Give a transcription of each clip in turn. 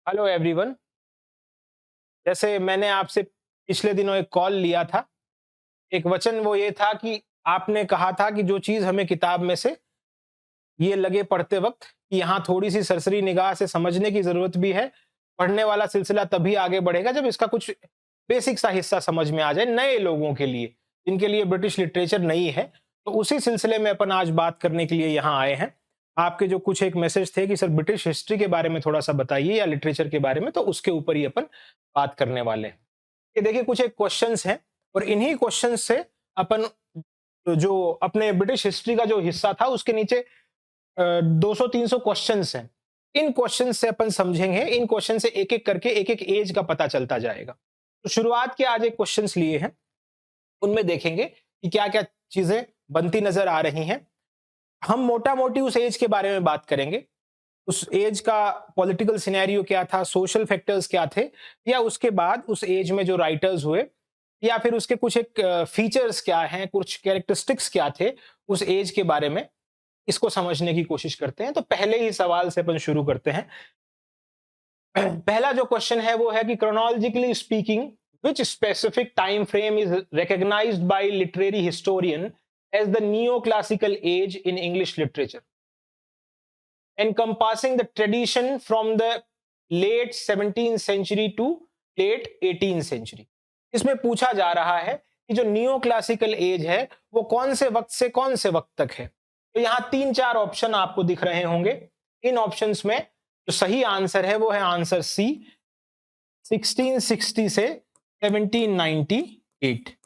Hello everyone. जैसे मैंने आपसे पिछले दिनों एक कॉल लिया था, एक वचन वो ये था कि आपने कहा था कि जो चीज़ हमें किताब में से ये लगे पढ़ते वक़्त कि यहाँ थोड़ी-सी सरसरी निगाह से समझने की ज़रूरत भी है, पढ़ने वाला सिलसिला तभी आगे बढ़ेगा जब इसका कुछ बेसिक सा हिस्सा समझ में आ जाए नए लोगों के लिए, जिनके लिए ब्रिटिश लिटरेचर नई है। तो उसी सिलसिले में अपन आज बात करने के लिए यहाँ आए हैं। आपके जो कुछ एक मैसेज थे कि सर ब्रिटिश हिस्ट्री के बारे में थोड़ा-सा बताइए या लिटरेचर के बारे में, तो उसके ऊपर ही अपन बात करने वाले हैं। ये देखिए कुछ एक क्वेश्चंस हैं और इन्हीं क्वेश्चंस से अपन जो अपने ब्रिटिश हिस्ट्री का जो हिस्सा था उसके नीचे 200-300 क्वेश्चंस हैं। इन क्वेश्चन से अपन समझेंगे, इन क्वेश्चन से एक-एक करके एक-एक एज का पता चलता जाएगा। तो शुरुआत के आज एक क्वेश्चंस लिए हैं, उनमें देखेंगे कि क्या-क्या चीजें बनती नजर आ रही हैं। हम मोटा-मोटी उस एज के बारे में बात करेंगे। उस एज का पॉलिटिकल सिनेरियो क्या था, सोशल फैक्टर्स क्या थे, या उसके बाद उस एज में जो राइटर्स हुए, या फिर उसके कुछ एक फीचर्स क्या हैं, कुछ कैरेक्टरिस्टिक्स क्या थे उस एज के बारे में, इसको समझने की कोशिश करते हैं। तो पहले ही सवाल से अपन शुरू करते हैं। पहला जो क्वेश्चन है वो है कि chronologically speaking which specific time frame is recognized by literary historian as the neoclassical age in English literature, encompassing the tradition from the late 17th century to late 18th century। इसमें पूछा जा रहा है कि जो नियो क्लासिकल एज है वो कौन से वक्त से कौन से वक्त तक है। तो यहां 3-4 ऑप्शन आपको दिख रहे होंगे। इन ऑप्शंस में जो सही आंसर है वो है आंसर सी, 1660 से 1798।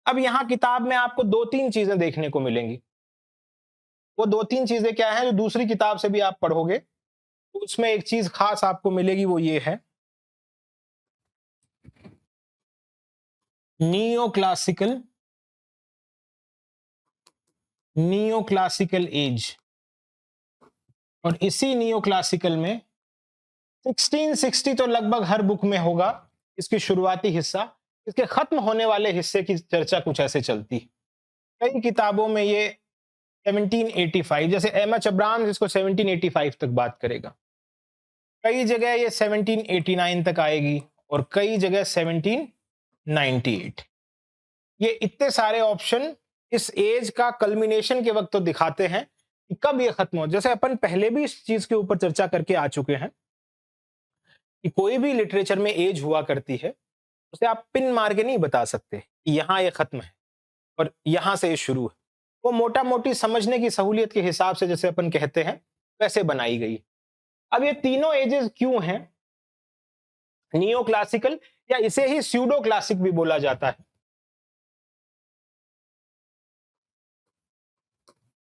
अब यहां किताब में आपको 2-3 चीजें देखने को मिलेंगी। वो 2-3 चीजें क्या है जो दूसरी किताब से भी आप पढ़ोगे तो उसमें एक चीज खास आपको मिलेगी, वो ये है नियो क्लासिकल एज। और इसी नियो क्लासिकल में 1660 तो लगभग हर बुक में होगा, इसकी शुरुआती हिस्सा। इसके खत्म होने वाले हिस्से की चर्चा कुछ ऐसे चलती है। कई किताबों में ये 1785, जैसे एमएच अब्राहम्स इसको 1785 तक बात करेगा। कई जगह ये 1789 तक आएगी और कई जगह 1798। ये इतने सारे ऑप्शन इस एज का कल्मिनेशन के वक्त तो दिखाते हैं कि कब ये खत्म हो। जैसे अपन पहले भी इस चीज के ऊपर चर्चा करके आ चुके हैं कि कोई भी लिटरेचर में एज हुआ करती है, उसे आप पिन मार के नहीं बता सकते कि यहां ये खत्म है और यहां से ये शुरू है। वो मोटा मोटी समझने की सहूलियत के हिसाब से जैसे अपन कहते हैं वैसे बनाई गई। अब ये तीनों एजेस क्यों हैं, नियो क्लासिकल या इसे ही स्यूडो क्लासिक भी बोला जाता है।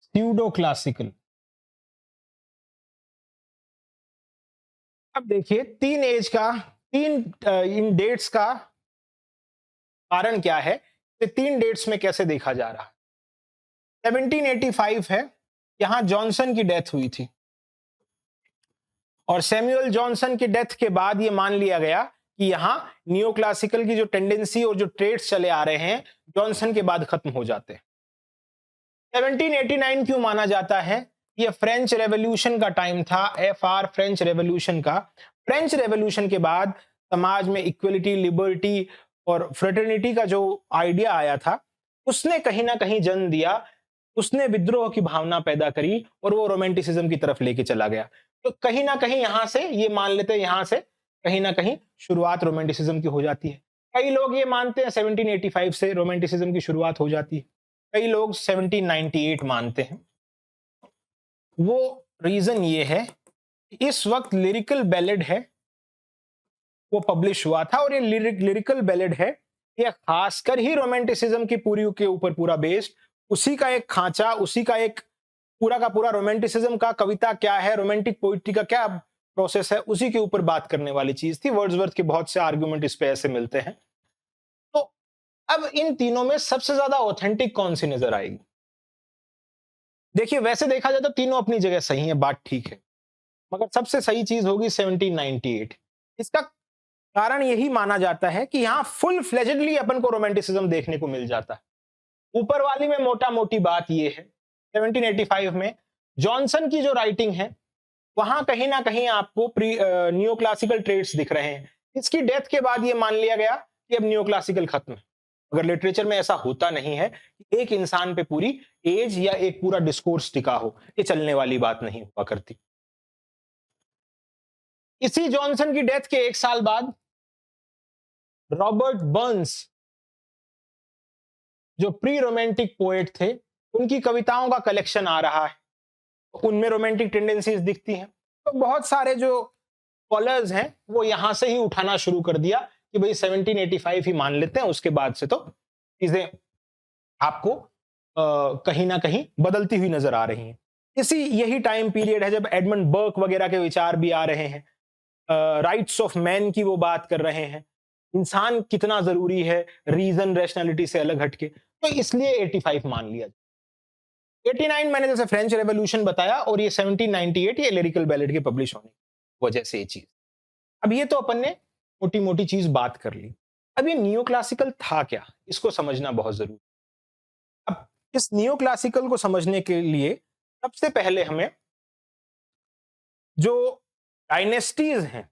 Pseudo classical. अब देखिए तीन एज का, तीन इन डेट्स का कारण क्या है, ये तीन डेट्स में कैसे देखा जा रहा है। 1785 है, यहां जॉनसन की डेथ हुई थी और सैमुअल जॉनसन की डेथ के बाद ये मान लिया गया कि यहां नियो क्लासिकल की जो टेंडेंसी और जो ट्रेड्स चले आ रहे हैं जॉनसन के बाद खत्म हो जाते हैं। 1789 क्यों माना जाता है, ये फ्रेंच रेवोल्यूशन का टाइम था, FR फ्रेंच रेवोल्यूशन का। फ्रेंच रेवोल्यूशन के बाद समाज में इक्वलिटी, लिबर्टी और फ्रेटर्निटी का जो आइडिया आया था उसने कहीं ना कहीं जन्म दिया, उसने विद्रोह की भावना पैदा करी और वो रोमांटिसिज्म की तरफ लेके चला गया। तो कहीं ना कहीं यहां से ये मान लेते हैं, यहां से कहीं ना कहीं शुरुआत रोमांटिसिज्म की हो जाती है। कई लोग ये मानते हैं 1785 से रोमांटिसिज्म की शुरुआत हो जाती है, कई लोग 1798 मानते हैं। वो रीजन ये है इस वक्त लिरिकल बैलेड है वो पब्लिश हुआ था और ये लिरिकल बैलेड है, ये खासकर ही रोमांटिसिज्म की पूरी के ऊपर पूरा बेस्ड, उसी का एक खांचा, उसी का एक पूरा का पूरा रोमांटिसिज्म का कविता क्या है, रोमांटिक पोइट्री का क्या प्रोसेस है, उसी के ऊपर बात करने वाली चीज थी। वर्ड्सवर्थ के बहुत से आर्गुमेंट इस पे ऐसे मिलते हैं। तो अब इन तीनों में सबसे ज्यादा ऑथेंटिक कौन सी नजर आएगी। देखिए वैसे देखा जाए तो तीनों अपनी जगह सही है, बात ठीक है, मगर सबसे सही चीज होगी 1798। इसका कारण यही माना जाता है कि यहां फुल फ्लेजेडली अपन को रोमांटिसिज्म देखने को मिल जाता है। ऊपर वाली में मोटा मोटी बात यह है 1785 में जॉनसन की जो राइटिंग है वहां कहीं ना कहीं आपको न्यू क्लासिकल ट्रेड्स दिख रहे हैं। इसकी डेथ के बाद ये मान लिया गया कि अब न्यू क्लासिकल खत्म है। अगर लिटरेचर में ऐसा होता नहीं है कि एक इंसान पे पूरी एज या एक पूरा डिस्कोर्स टिका हो, ये चलने वाली बात नहीं हुआ करती। इसी जॉनसन की डेथ के 1 साल बाद रॉबर्ट बर्न्स, जो प्री रोमांटिक पोएट थे, उनकी कविताओं का कलेक्शन आ रहा है, उनमें रोमांटिक टेंडेंसीज दिखती हैं। तो बहुत सारे जो स्कॉलर्स हैं वो यहां से ही उठाना शुरू कर दिया कि भाई 1785 ही मान लेते हैं, उसके बाद से तो चीजें आपको कहीं ना कहीं बदलती हुई नजर आ रही हैं। इसी यही टाइम पीरियड है जब एडमंड बर्क वगैरह के विचार भी आ रहे हैं, राइट्स ऑफ मैन की वो बात कर रहे हैं, इंसान कितना जरूरी है रीजन रैशनैलिटी से अलग हटके। तो इसलिए 85 मान लिया। 89 मैंने जैसे फ्रेंच रेवोल्यूशन बताया, और ये 1798 ये लिरिकल बैलेड के पब्लिश होने की वजह से ये चीज। अब ये तो अपन ने मोटी मोटी चीज बात कर ली। अब ये नियो क्लासिकल था क्या, इसको समझना बहुत जरूरी। अब इस नियो क्लासिकल को समझने के लिए सबसे पहले हमें जो डायनेस्टीज हैं,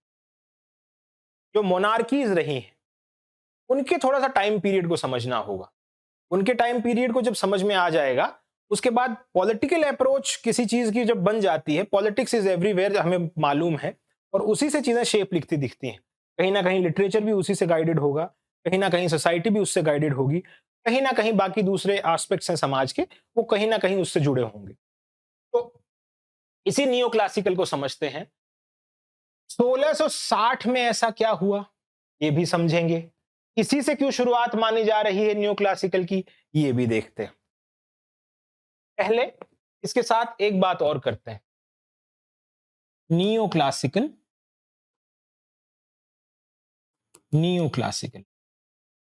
जो मोनार्कीज रही हैं, उनके थोड़ा सा टाइम पीरियड को समझना होगा। उनके टाइम पीरियड को जब समझ में आ जाएगा, उसके बाद पॉलिटिकल अप्रोच किसी चीज की जब बन जाती है, पॉलिटिक्स इज एवरीवेयर हमें मालूम है, और उसी से चीजें शेप लिखती दिखती हैं। कहीं ना कहीं लिटरेचर भी उसी से गाइडेड होगा, कहीं ना कहीं सोसाइटी भी उससे गाइडेड होगी, कहीं ना कहीं बाकी दूसरे एस्पेक्ट्स हैं समाज के, वो कहीं ना कहीं उससे जुड़े होंगे। तो इसी नियो क्लासिकल को समझते हैं। 1660 में ऐसा क्या हुआ ये भी समझेंगे। इसी से क्यों शुरुआत मानी जा रही है न्यू क्लासिकल की, ये भी देखते हैं। पहले इसके साथ एक बात और करते हैं। नियो क्लासिकल, नियो क्लासिकल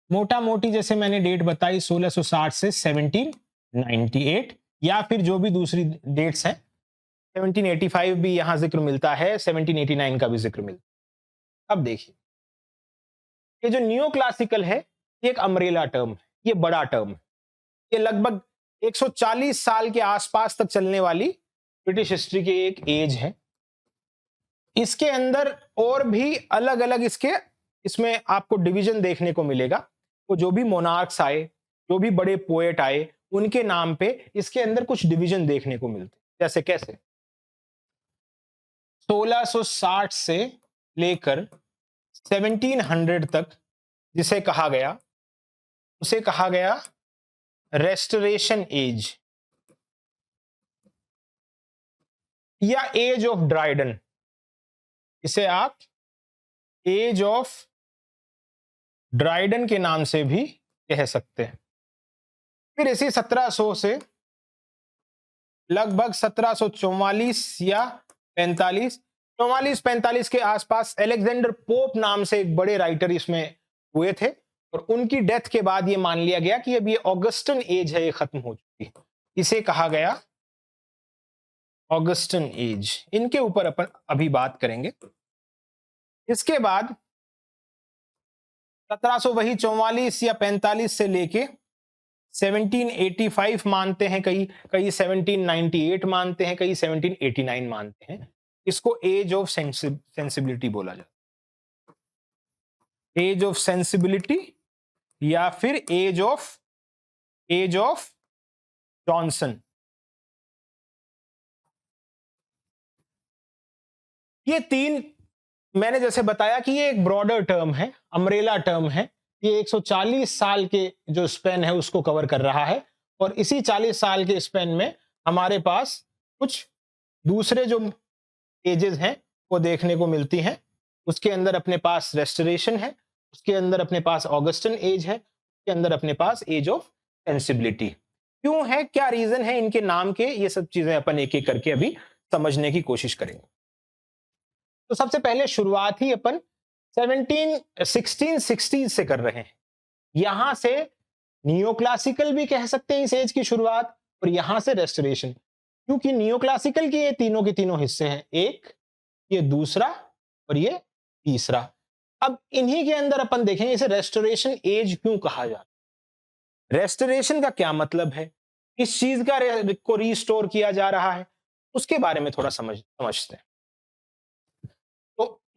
मोटा मोटी जैसे मैंने डेट बताई 1660 से 1798, या फिर जो भी दूसरी डेट्स हैं, 1785 भी यहां जिक्र मिलता है, 1789 का भी जिक्र मिलता है। अब देखिए, ये जो नियो क्लासिकल है ये एक अम्ब्रेला टर्म है, ये बड़ा टर्म है। ये लगभग 140 साल के आसपास तक चलने वाली ब्रिटिश हिस्ट्री की एक एज है। इसके अंदर और भी अलग अलग इसमें आपको डिवीजन देखने को मिलेगा। तो जो भी मोनार्क्स आए, जो भी बड़े पोएट आए, उनके नाम पे इसके अंदर कुछ डिवीजन देखने को मिलते। जैसे कैसे 1660 से लेकर 1700 तक जिसे कहा गया, उसे कहा गया रेस्टोरेशन एज या एज ऑफ ड्राइडन। इसे आप एज ऑफ ड्राइडन के नाम से भी कह सकते हैं। फिर इसी 1700 से लगभग 1744 या 45 के आसपास अलेक्जेंडर पोप नाम से एक बड़े राइटर इसमें हुए थे, और उनकी डेथ के बाद ये मान लिया गया कि अब ये ऑगस्टन एज है, ये खत्म हो चुकी है। इसे कहा गया ऑगस्टन एज। इनके ऊपर अपन अभी बात करेंगे। इसके बाद 1700 वही 44 या 45 से लेके 1785 मानते हैं, कई 1798 मानते हैं, कई 1789 मानते हैं। इसको एज ऑफ सेंसिबिलिटी बोला जाता है, एज ऑफ सेंसिबिलिटी या फिर एज ऑफ जॉनसन। ये तीन मैंने जैसे बताया कि ये एक ब्रॉडर टर्म है, अम्ब्रेला टर्म है। ये 140 साल के जो स्पेन है उसको कवर कर रहा है, और इसी 40 साल के स्पेन में हमारे पास कुछ दूसरे जो एजेस हैं वो देखने को मिलती हैं। उसके अंदर अपने पास रेस्टोरेशन है, उसके अंदर अपने पास ऑगस्टन एज है, उसके अंदर अपने पास एज ऑफ सेंसिबिलिटी। क्यों है, क्या रीजन है इनके नाम के, ये सब चीजें अपन एक एक करके अभी समझने की कोशिश करेंगे। तो सबसे पहले शुरुआत ही अपन 1660 से कर रहे हैं। यहां से नियो क्लासिकल भी कह सकते हैं इस एज की शुरुआत, और यहां से रेस्टोरेशन, क्योंकि नियो क्लासिकल के ये तीनों के तीनों हिस्से हैं, एक, ये दूसरा, और ये तीसरा। अब इन्हीं के अंदर अपन देखेंगे इसे रेस्टोरेशन एज क्यों कहा जाता है, रेस्टोरेशन का क्या मतलब है, किस चीज का को रिस्टोर किया जा रहा है, उसके बारे में थोड़ा समझते हैं।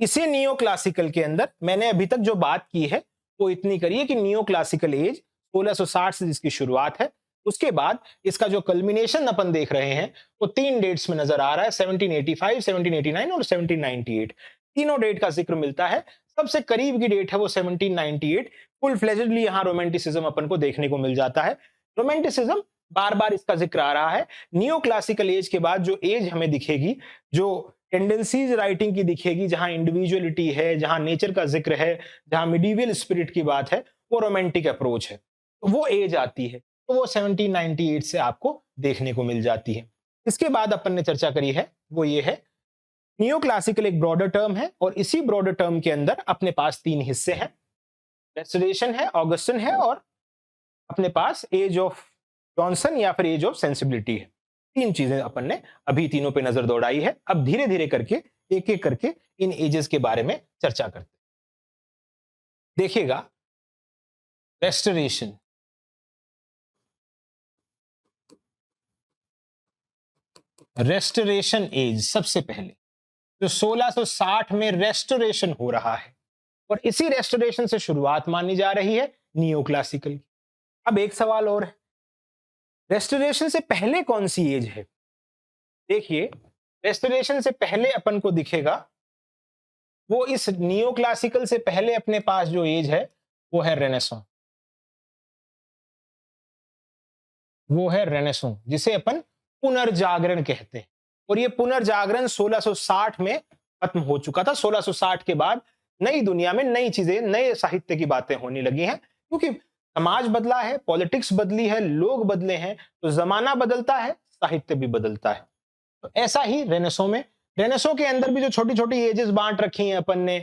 इसी नियो क्लासिकल के अंदर मैंने अभी तक जो बात की है वो इतनी करी है कि नियो क्लासिकल एज 1660 से जिसकी शुरुआत है, उसके बाद इसका जो कल्मिनेशन अपन देख रहे हैं वो 3 डेट्स में नजर आ रहा है, 1785, 1789 और 1798। तीनों डेट का जिक्र मिलता है। सबसे करीब की डेट है वो 1798। फुल फ्लेजेडली यहाँ रोमांटिसिज्म अपन को देखने को मिल जाता है। रोमांटिसिज्म बार बार इसका जिक्र आ रहा है। नियो क्लासिकल एज के बाद जो एज हमें दिखेगी, जो टेंडेंसीज राइटिंग की दिखेगी, जहां इंडिविजुअलिटी है, जहां नेचर का जिक्र है, जहां मिडिवियल स्पिरिट की बात है, वो रोमांटिक अप्रोच है। तो वो एज आती है, तो वो 1798 से आपको देखने को मिल जाती है। इसके बाद अपन ने चर्चा करी है वो ये है, नियो क्लासिकल एक ब्रॉडर टर्म है और इसी ब्रॉडर टर्म के अंदर अपने पास 3 हिस्से हैं। रेस्टोरेशन है, ऑगस्टन है और अपने पास एज ऑफ जॉनसन या फिर एज ऑफ सेंसिबिलिटी है। 3 चीजें अपन ने अभी तीनों पे नजर दौड़ाई है। अब धीरे धीरे करके एक एक करके इन एजेस के बारे में चर्चा करते हैं। देखिएगा, रेस्टोरेशन, रेस्टोरेशन एज सबसे पहले जो 1660 में रेस्टोरेशन हो रहा है और इसी रेस्टोरेशन से शुरुआत मानी जा रही है नियो क्लासिकल की। अब एक सवाल और है, रेस्टोरेशन से पहले कौन सी एज है? देखिए, रेस्टोरेशन से पहले अपन को दिखेगा वो इस नियो क्लासिकल से पहले अपने पास जो एज है वो है रेनेसॉन्स। वो है रेनेसॉन्स जिसे अपन पुनर्जागरण कहते हैं। और ये पुनर्जागरण 1660 में खत्म हो चुका था। 1660 के बाद नई दुनिया में नई चीजें, नए साहित्य की बातें होने लगी हैं, क्योंकि समाज बदला है, पॉलिटिक्स बदली है, लोग बदले हैं, तो जमाना बदलता है, साहित्य भी बदलता है। तो ऐसा ही रेनेसो में, रेनेसो के अंदर भी जो छोटी छोटी एजेस बांट रखी हैं अपन ने,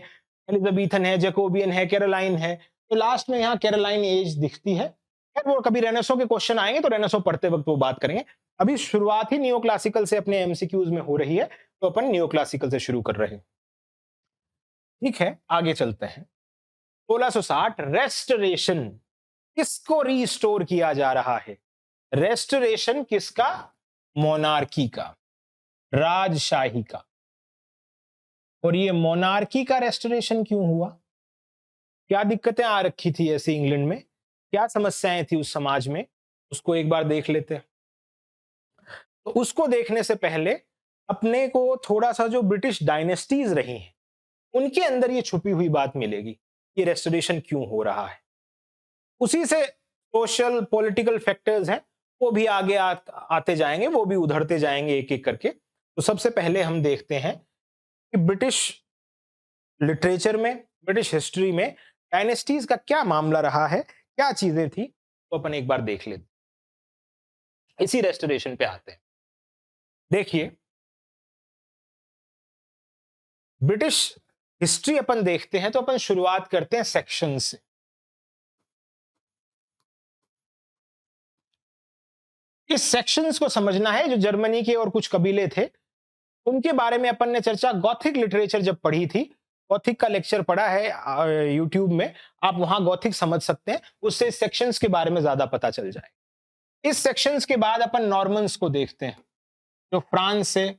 एलिजाबेथन है, जैकोबियन है, कैरोलाइन है, तो लास्ट में यहाँ कैरोलाइन एज दिखती है। वो कभी रेनेसो के क्वेश्चन आएंगे तो रेनेसो पढ़ते वक्त वो बात करेंगे। अभी शुरुआत ही नियो क्लासिकल से अपने एमसीक्यूज में हो रही है, तो अपन नियो क्लासिकल से शुरू कर रहे हैं। ठीक है, आगे चलते हैं। 1660 रेस्टोरेशन, किसको रीस्टोर किया जा रहा है? रेस्टोरेशन किसका? मोनार्की का, राजशाही का। और ये मोनार्की का रेस्टोरेशन क्यों हुआ? क्या दिक्कतें आ रखी थी ऐसी इंग्लैंड में, क्या समस्याएं थी उस समाज में, उसको एक बार देख लेते हैं। तो उसको देखने से पहले अपने को थोड़ा सा जो ब्रिटिश डायनेस्टीज रही हैं उनके अंदर ये छुपी हुई बात मिलेगी, ये रेस्टोरेशन क्यों हो रहा है। उसी से सोशल पॉलिटिकल फैक्टर्स हैं वो भी आगे आते जाएंगे, वो भी उधरते जाएंगे एक एक करके। तो सबसे पहले हम देखते हैं कि ब्रिटिश लिटरेचर में, ब्रिटिश हिस्ट्री में डायनेस्टीज का क्या मामला रहा है, क्या चीजें थी, तो अपन एक बार देख लेते। इसी रेस्टोरेशन पे आते हैं। देखिए, ब्रिटिश हिस्ट्री अपन देखते हैं तो अपन शुरुआत करते हैं सेक्शन से। इस सेक्शंस को समझना है। जो जर्मनी के और कुछ कबीले थे उनके बारे में अपन ने चर्चा गॉथिक लिटरेचर जब पढ़ी थी, गॉथिक का लेक्चर पढ़ा है यूट्यूब में, आप वहां गॉथिक समझ सकते हैं, उससे इस सेक्शंस के बारे में ज्यादा पता चल जाए। इस सेक्शंस के बाद अपन नॉर्मन्स को देखते हैं, जो फ्रांस से,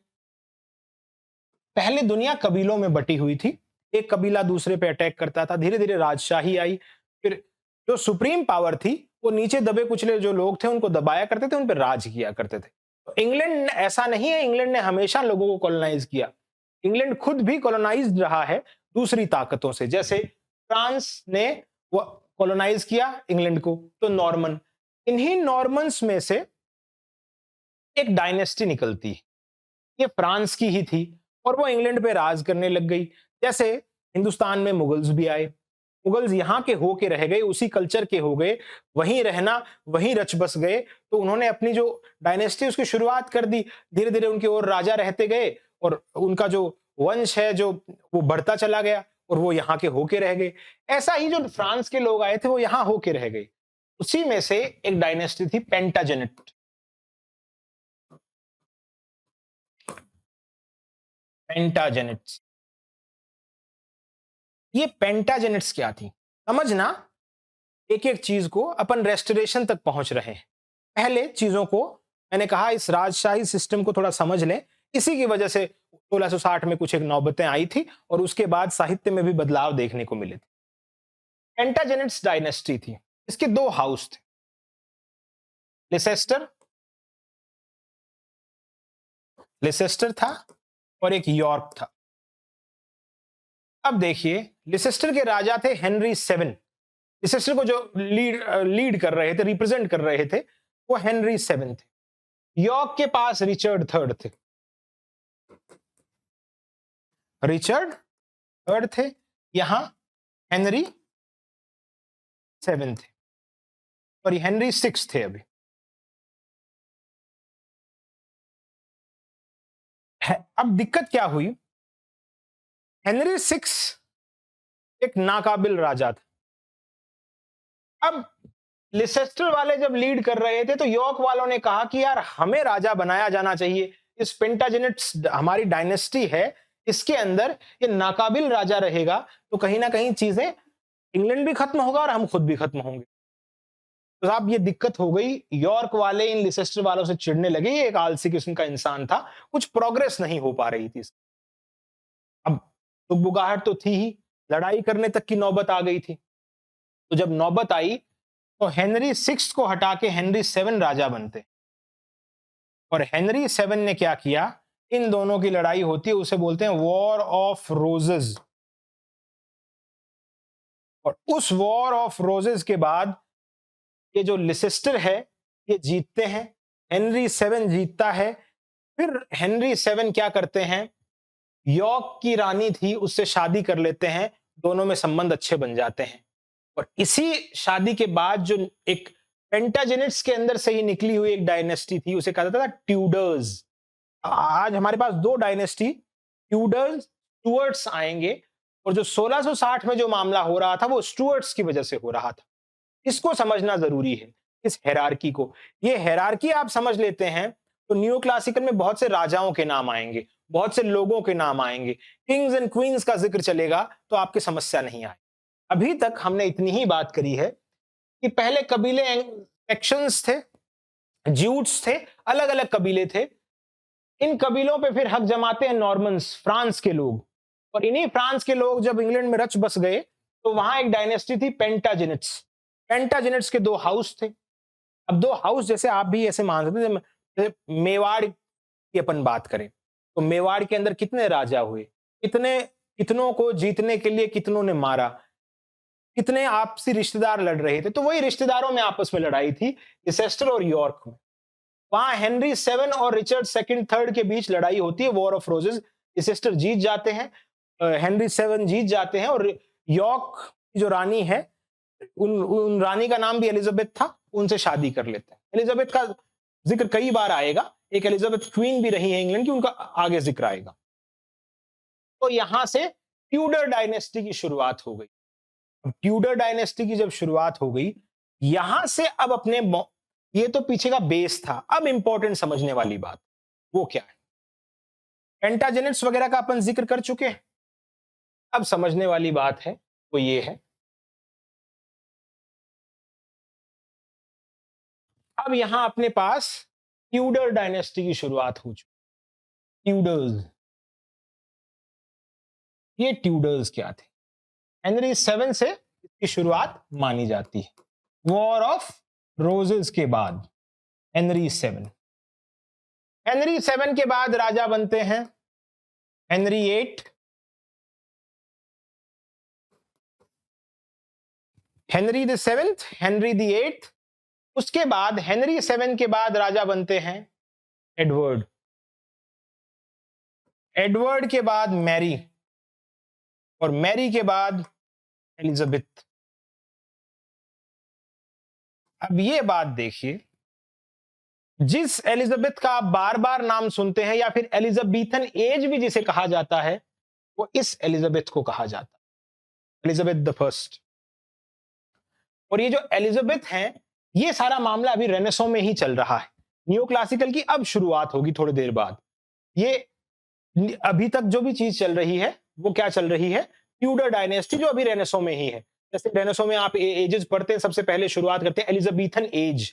पहले दुनिया कबीलों में बटी हुई थी, एक कबीला दूसरे पे अटैक करता था, धीरे धीरे राजशाही आई, फिर जो सुप्रीम पावर थी वो नीचे दबे कुचले जो लोग थे उनको दबाया करते थे, उन पर राज किया करते थे। तो इंग्लैंड ऐसा नहीं है, इंग्लैंड ने हमेशा लोगों को कॉलोनाइज किया। इंग्लैंड खुद भी कॉलोनाइज्ड रहा है दूसरी ताकतों से, जैसे फ्रांस ने वो कॉलोनाइज किया इंग्लैंड को, तो नॉर्मन, इन्हीं नॉर्मन्स में से एक डायनेस्टी निकलती, ये फ्रांस की ही थी और वो इंग्लैंड पे राज करने लग गई। जैसे हिंदुस्तान में मुगल्स भी आए, मुगल्स यहाँ के हो के रह गए, उसी कल्चर के हो गए, वहीं रहना, वहीं रच बस गए, तो उन्होंने अपनी जो डायनेस्टी उसकी शुरुआत कर दी। धीरे धीरे उनके और राजा रहते गए और उनका जो वंश है जो वो बढ़ता चला गया और वो यहाँ के होके रह गए। ऐसा ही जो फ्रांस के लोग आए थे वो यहाँ होके रह गए। उसी में से एक डायनेस्टी थी पेंटाजेनेट। पेंटाजेनेट्स, ये पेंटाजेनेट्स क्या थी समझना, एक एक चीज को अपन रेस्टोरेशन तक पहुंच रहे हैं। पहले चीजों को मैंने कहा इस राजशाही सिस्टम को थोड़ा समझ लें, इसी की वजह से 1660 में कुछ एक नौबतें आई थी और उसके बाद साहित्य में भी बदलाव देखने को मिले थे। पेंटाजेनेट्स डायनेस्टी थी, इसके दो हाउस थे, लिसेस्टर लिसेस्टर था और एक यॉर्क था। अब देखिए, लिसेस्टर के राजा थे हेनरी सेवन। लिसेस्टर को जो लीड कर रहे थे, रिप्रेजेंट कर रहे थे, वो हेनरी सेवन थे। यॉर्क के पास रिचर्ड थर्ड थे। रिचर्ड थर्ड थे, यहां हेनरी सेवन थे और ये हेनरी सिक्स थे। अभी अब दिक्कत क्या हुई, हेनरी सिक्स एक नाकाबिल राजा था। अब लिसेस्टर वाले जब लीड कर रहे थे तो यॉर्क वालों ने कहा कि यार हमें राजा बनाया जाना चाहिए, इस पेंटाजेनेट्स हमारी डायनेस्टी है, इसके अंदर ये नाकाबिल राजा रहेगा तो कहीं ना कहीं चीजें, इंग्लैंड भी खत्म होगा और हम खुद भी खत्म होंगे। तो साहब ये दिक्कत हो गई, यॉर्क वाले इन लिसेस्टर वालों से चिढ़ने लगे, ये एक आलसी किस्म का इंसान था, कुछ प्रोग्रेस नहीं हो पा रही थी। अब तो बुगाहट तो थी ही, लड़ाई करने तक की नौबत आ गई थी। तो जब नौबत आई तो हेनरी सिक्स को हटा के हेनरी सेवन राजा बनते और हेनरी सेवन ने क्या किया, इन दोनों की लड़ाई होती है, उसे बोलते हैं वॉर ऑफ रोजेस। और उस वॉर ऑफ रोजेस के बाद ये जो लिसेस्टर है ये जीतते हैं, हेनरी सेवन जीतता है। फिर हेनरी सेवन क्या करते हैं, यॉर्क की रानी थी उससे शादी कर लेते हैं, दोनों में संबंध अच्छे बन जाते हैं। और इसी शादी के बाद जो एक पेंटाजेनेट्स के अंदर से ही निकली हुई एक डायनेस्टी थी, उसे कहा जाता था ट्यूडर्स। आज हमारे पास दो डायनेस्टी, ट्यूडर्स स्टुअर्ट्स आएंगे, और जो 1660 में जो मामला हो रहा था वो स्टुअर्ट्स की वजह से हो रहा था। इसको समझना जरूरी है, इस हेरारकी को। ये हेरारकी आप समझ लेते हैं तो न्यू क्लासिकल में बहुत से राजाओं के नाम आएंगे, बहुत से लोगों के नाम आएंगे, किंग्स एंड क्वींस का जिक्र चलेगा तो आपकी समस्या नहीं आए। अभी तक हमने इतनी ही बात करी है कि पहले कबीले सेक्शंस थे, ज्यूट्स थे, अलग अलग कबीले थे। इन कबीलों पे फिर हक जमाते हैं नॉर्मन्स, फ्रांस के लोग। और इन्हीं फ्रांस के लोग जब इंग्लैंड में रच बस गए तो वहां एक डायनेस्टी थी पेंटाजेनेट्स। पेंटाजेनेट्स के दो हाउस थे। अब दो हाउस जैसे आप भी ऐसे मान सकते थे, मेवाड़ की अपन बात करें तो मेवाड़ के अंदर कितने राजा हुए, कितने, कितनों को जीतने के लिए कितनों ने मारा, कितने आपसी रिश्तेदार लड़ रहे थे। तो वही रिश्तेदारों में आपस में लड़ाई थी लिसेस्टर और यॉर्क में। वहां हेनरी सेवन और रिचर्ड सेकंड थर्ड के बीच लड़ाई होती है, वॉर ऑफ रोजेस। लिसेस्टर जीत जाते हैं, हेनरी सेवन जीत जाते हैं, और यॉर्क की जो रानी है, उन रानी का नाम भी एलिजाबेथ था, उनसे शादी कर लेते हैं। एलिजाबेथ का जिक्र कई बार आएगा, एक एलिजाबेथ क्वीन भी रही है इंग्लैंड की, उनका आगे जिक्र आएगा। तो यहां से ट्यूडर डायनेस्टी की शुरुआत हो गई। ट्यूडर डायनेस्टी की जब शुरुआत हो गई, यहां से अब अपने, ये तो पीछे का बेस था, अब इंपॉर्टेंट समझने वाली बात वो क्या है। पेंटाजेनेट्स वगैरह का अपन जिक्र कर चुके हैं, अब समझने वाली बात है वो ये है, अब यहां अपने पास ट्यूडर डायनेस्टी की शुरुआत हो चुकी। ट्यूडर्स, ये ट्यूडर्स क्या थे, हेनरी सेवन से इसकी शुरुआत मानी जाती है। वॉर ऑफ रोजेस के बाद हेनरी सेवन, हेनरी सेवन के बाद राजा बनते हैं Henry eight, Henry the seventh, Henry the eighth. उसके बाद हेनरी सेवन के बाद राजा बनते हैं एडवर्ड, एडवर्ड के बाद मैरी, और मैरी के बाद एलिजाबेथ। अब ये बात देखिए, जिस एलिजाबेथ का आप बार बार नाम सुनते हैं, या फिर एलिजाबेथन एज भी जिसे कहा जाता है, वो इस एलिजाबेथ को कहा जाता है, एलिजाबेथ द फर्स्ट। और ये जो एलिजाबेथ है, ये सारा मामला अभी रेनेसो में ही चल रहा है। न्यू क्लासिकल की अब शुरुआत होगी थोड़ी देर बाद। ये अभी तक जो भी चीज चल रही है वो क्या चल रही है, ट्यूडर डायनेस्टी, जो अभी रेनेसो में ही है। जैसे रेनेसो में आप एजेस पढ़ते हैं, सबसे पहले शुरुआत करते हैं एलिजाबेथन एज,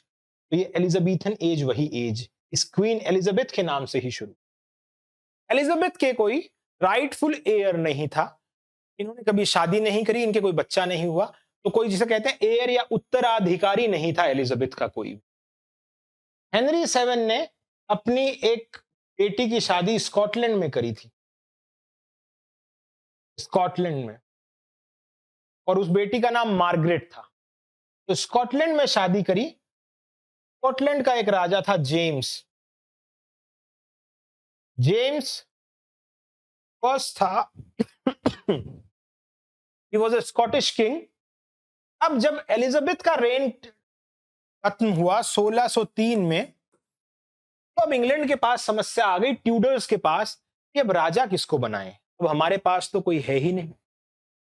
तो ये एलिजाबेथन एज वही एज, इस क्वीन एलिजाबेथ के नाम से ही शुरू। एलिजाबेथ के कोई राइटफुल एयर नहीं था, इन्होंने कभी शादी नहीं करी, इनके कोई बच्चा नहीं हुआ, तो कोई जिसे कहते हैं एयर या उत्तराधिकारी नहीं था एलिजाबेथ का कोई। हेनरी सेवन ने अपनी एक बेटी की शादी स्कॉटलैंड में करी थी, स्कॉटलैंड में, और उस बेटी का नाम मार्गरेट था। तो स्कॉटलैंड में शादी करी। स्कॉटलैंड का एक राजा था जेम्स। जेम्स फर्स्ट था he was a Scottish king. अब जब एलिजाबेथ का रेन खत्म हुआ 1603 में, तो अब इंग्लैंड के पास समस्या आ गई, ट्यूडर्स के पास, कि अब राजा किसको बनाएं, अब हमारे पास तो कोई है ही नहीं।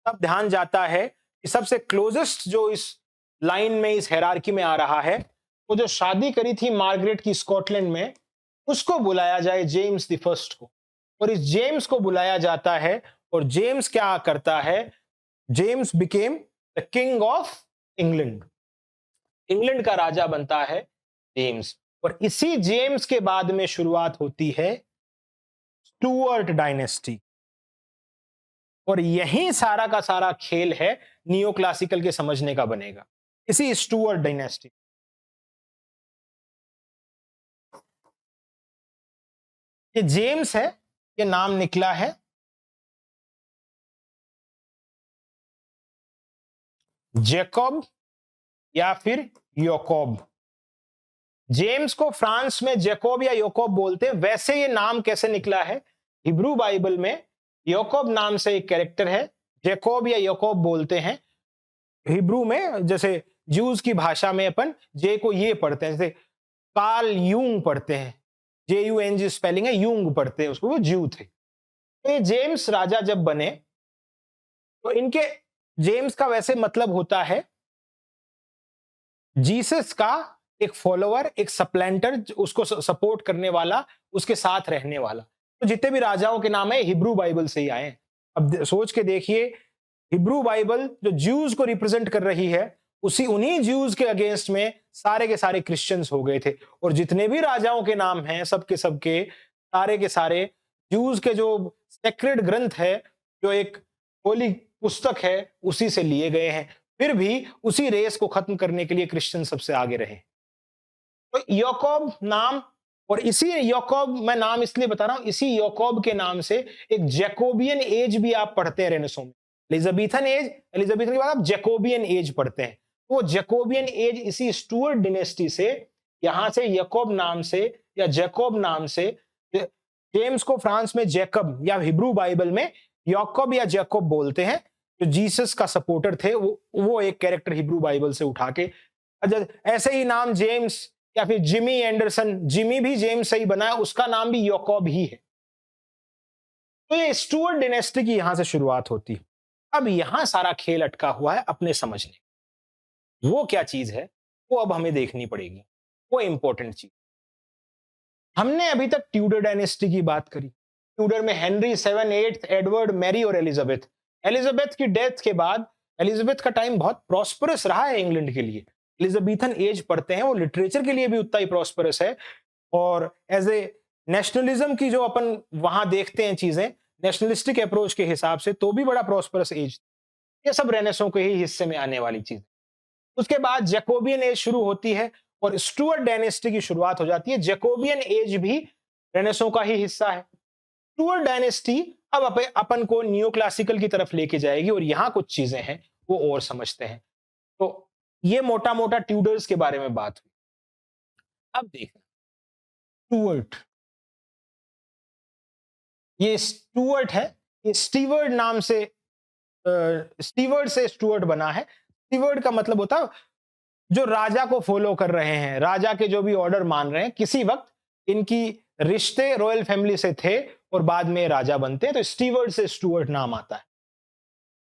तब ध्यान जाता है कि सबसे क्लोजेस्ट जो इस लाइन में, इस हेरारकी में आ रहा है, वो जो शादी करी थी मार्गरेट की स्कॉटलैंड में, उसको बुलाया जाए, जेम्स द फर्स्ट को। और इस जेम्स को बुलाया जाता है, और जेम्स क्या करता है, James became the king of England. England का राजा बनता है जेम्स। और इसी जेम्स के बाद में शुरुआत होती है स्टुअर्ट डायनेस्टी। और यही सारा का सारा खेल है नियो क्लासिकल के समझने का बनेगा, इसी स्टुअर्ट डायनेस्टी। ये जेम्स है, ये नाम निकला है जैकब या फिर योकोब। जेम्स को फ्रांस में जैकोब या योकोब बोलते हैं। वैसे ये नाम कैसे निकला है, हिब्रू बाइबल में योकोब नाम से एक कैरेक्टर है, जैकोब या योकोब बोलते हैं। हिब्रू में जैसे ज्यूज की भाषा में अपन जे को ये पढ़ते हैं, जैसे कार्ल यूंग पढ़ते हैं, JUNG स्पेलिंग है, यूंग पढ़ते हैं उसको, वो ज्यू थे। तो ये जेम्स राजा जब बने, तो इनके जेम्स का वैसे मतलब होता है जीसस का एक फॉलोअर, एक सप्लेंटर, उसको सपोर्ट करने वाला, उसके साथ रहने वाला। तो जितने भी राजाओं के नाम है हिब्रू बाइबल से ही आए हैं। अब सोच के देखिए, हिब्रू बाइबल जो ज्यूज को रिप्रेजेंट कर रही है, उन्हीं ज्यूज के अगेंस्ट में सारे के सारे क्रिश्चियंस हो गए थे। और जितने भी राजाओं के नाम हैं, सबके सबके सारे के सारे ज्यूज के जो सेक्रेड ग्रंथ है, जो एक होली पुस्तक है, उसी से लिए गए हैं। फिर भी उसी रेस को खत्म करने के लिए क्रिश्चियन सबसे आगे रहे। तो याकूब नाम, और इसी याकूब मैं नाम इसलिए बता रहा हूं, इसी याकूब के नाम से एक जैकोबियन एज भी आप पढ़ते हैं रेनेसो में। एलिजाबेथन एज, एलिजाबेथन के बाद आप जैकोबियन एज पढ़ते हैं। तो वो जैकोबियन एज इसी स्टुअर्ट डिनेस्टी से, यहां से याकूब नाम से या जैकोब नाम से, जेम्स को फ्रांस में जैकब या हिब्रू बाइबल में याकूब या जैकोब बोलते हैं। जो जीसस का सपोर्टर थे, वो एक कैरेक्टर हिब्रू बाइबल से उठा के, ऐसे ही नाम जेम्स या फिर जिमी एंडरसन, जिमी भी जेम्स से ही बना है, उसका नाम भी याकूब ही है। तो ये स्टुअर्ट डायनेस्टी की यहां से शुरुआत होती है। अब यहां सारा खेल अटका हुआ है अपने समझने, वो क्या चीज है वो अब हमें देखनी पड़ेगी, वो इंपॉर्टेंट चीज। हमने अभी तक ट्यूडर डायनेस्टी की बात करी। ट्यूडर में हेनरी 7, 8, एडवर्ड, मैरी और एलिजाबेथ। एलिजाबेथ की डेथ के बाद, एलिजाबेथ का टाइम बहुत प्रॉस्परस रहा है इंग्लैंड के लिए। एलिजाबेथन एज पढ़ते हैं, वो लिटरेचर के लिए भी उतना ही प्रॉस्परस है। और एज ए नेशनलिज्म की जो अपन वहां देखते हैं चीजें, नेशनलिस्टिक अप्रोच के हिसाब से, तो भी बड़ा प्रॉस्परस एज। ये सब रेनेसों के ही हिस्से में आने वाली चीज। उसके बाद जैकोबियन एज शुरू होती है और स्टुअर्ट डायनेस्टी की शुरुआत हो जाती है। जैकोबियन एज भी रेनेसों का ही हिस्सा है। स्टुअर्ट डायनेस्टी अब अपन को न्यू क्लासिकल की तरफ लेके जाएगी, और यहां कुछ चीजें हैं वो और समझते हैं। तो ये मोटा मोटा ट्यूडर्स के बारे में बात हुई। अब देखना स्टुअर्ट, ये स्टुअर्ट है, ये स्टीवर्ड नाम से, स्टीवर्ड से स्टुअर्ट बना है। स्टीवर्ड का मतलब होता है जो राजा को फॉलो कर रहे हैं, राजा के जो भी ऑर्डर मान रहे हैं। किसी वक्त इनकी रिश्ते रॉयल फैमिली से थे और बाद में राजा बनते हैं, तो स्टीवर्ड से स्टुअर्ट नाम आता है।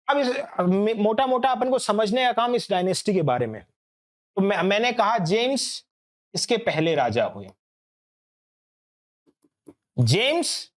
अब इस मोटा मोटा अपन को समझने का काम इस डायनेस्टी के बारे में। तो मैंने कहा जेम्स इसके पहले राजा हुए। जेम्स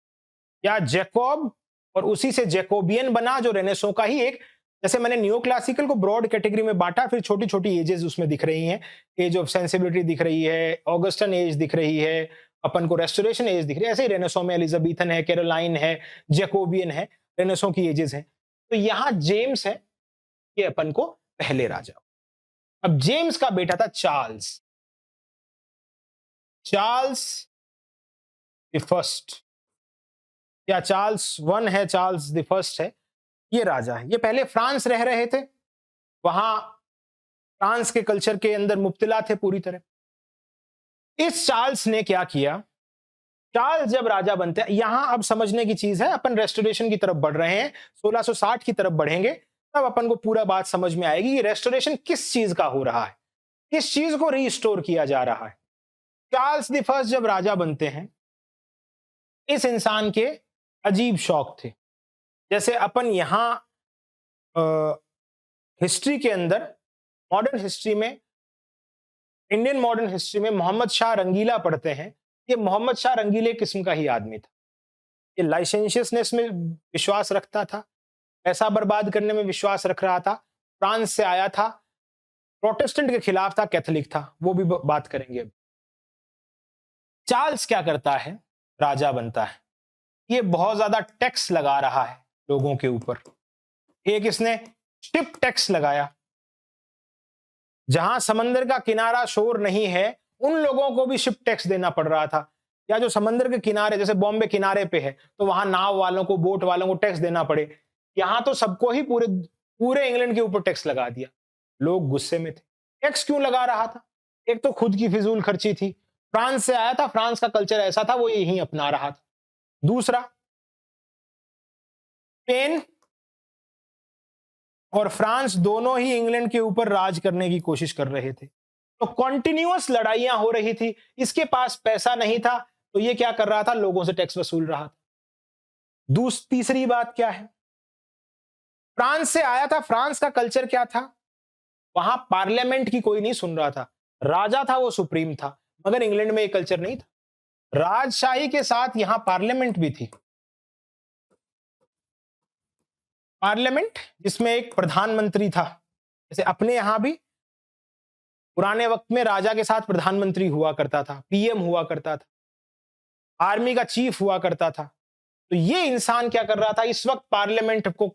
या जैकोब, और उसी से जैकोबियन बना, जो रेनेसो का ही एक, जैसे मैंने न्यू क्लासिकल को ब्रॉड कैटेगरी में बांटा, फिर छोटी छोटी एजेस उसमें दिख रही हैं। एज ऑफ सेंसिबिलिटी दिख रही है, ऑगस्टन एज दिख रही है, अपन को रेस्टोरेशन एज दिख रही है, ऐसे ही रेनेसो में एलिजाबेथन है, कैरोलाइन है, जैकोबियन है, रेनेसो की एजेस हैं। तो यहां जेम्स है, ये अपन को पहले राजा। अब जेम्स का बेटा था चार्ल्स, चार्ल्स द फर्स्ट, या चार्ल्स वन है, चार्ल्स द फर्स्ट है, ये राजा है। ये पहले फ्रांस रह रहे थे, वहां फ्रांस के कल्चर के अंदर मुब्तला थे पूरी तरह। इस चार्ल्स ने क्या किया, चार्ल्स जब राजा बनते हैं, यहां अब समझने की चीज है, अपन रेस्टोरेशन की तरफ बढ़ रहे हैं, 1660 की तरफ बढ़ेंगे, तब अपन को पूरा बात समझ में आएगी कि रेस्टोरेशन किस चीज का हो रहा है, किस चीज को रीस्टोर किया जा रहा है। चार्ल्स द फर्स्ट जब राजा बनते हैं, इस इंसान के अजीब शौक थे। जैसे अपन यहां हिस्ट्री के अंदर, मॉडर्न हिस्ट्री में, इंडियन मॉडर्न हिस्ट्री में मोहम्मद शाह रंगीला पढ़ते हैं, ये मोहम्मद शाह रंगीले किस्म का ही आदमी था। ये लाइसेंशियसनेस में विश्वास रखता था, पैसा बर्बाद करने में विश्वास रख रहा था, फ्रांस से आया था, प्रोटेस्टेंट के खिलाफ था, कैथोलिक था, वो भी बात करेंगे। चार्ल्स क्या करता है, राजा बनता है, ये बहुत ज्यादा टैक्स लगा रहा है लोगों के ऊपर। एक इसने शिप टैक्स लगाया, जहां समंदर का किनारा शोर नहीं है, उन लोगों को भी शिप टैक्स देना पड़ रहा था। या जो समंदर के किनारे, जैसे बॉम्बे किनारे पे है, तो वहां नाव वालों को, बोट वालों को टैक्स देना पड़े। यहां तो सबको ही पूरे पूरे इंग्लैंड के ऊपर टैक्स लगा दिया। लोग गुस्से में थे। टैक्स क्यों लगा रहा था? एक तो खुद की फिजूल खर्ची थी, फ्रांस से आया था, फ्रांस का कल्चर ऐसा था, वो यही अपना रहा था। दूसरा, स्पेन और फ्रांस दोनों ही इंग्लैंड के ऊपर राज करने की कोशिश कर रहे थे, तो कॉन्टिन्यूअस लड़ाइयां हो रही थी। इसके पास पैसा नहीं था, तो ये क्या कर रहा था, लोगों से टैक्स वसूल रहा था। तीसरी बात क्या है, फ्रांस से आया था, फ्रांस का कल्चर क्या था, वहां पार्लियामेंट की कोई नहीं सुन रहा था, राजा था वो सुप्रीम था। मगर इंग्लैंड में ये कल्चर नहीं था, राजशाही के साथ यहां पार्लियामेंट भी थी। पार्लियामेंट जिसमें एक प्रधानमंत्री था, जैसे अपने यहां भी पुराने वक्त में राजा के साथ प्रधानमंत्री हुआ करता था, पीएम हुआ करता था, आर्मी का चीफ हुआ करता था। तो ये इंसान क्या कर रहा था, इस वक्त पार्लियामेंट को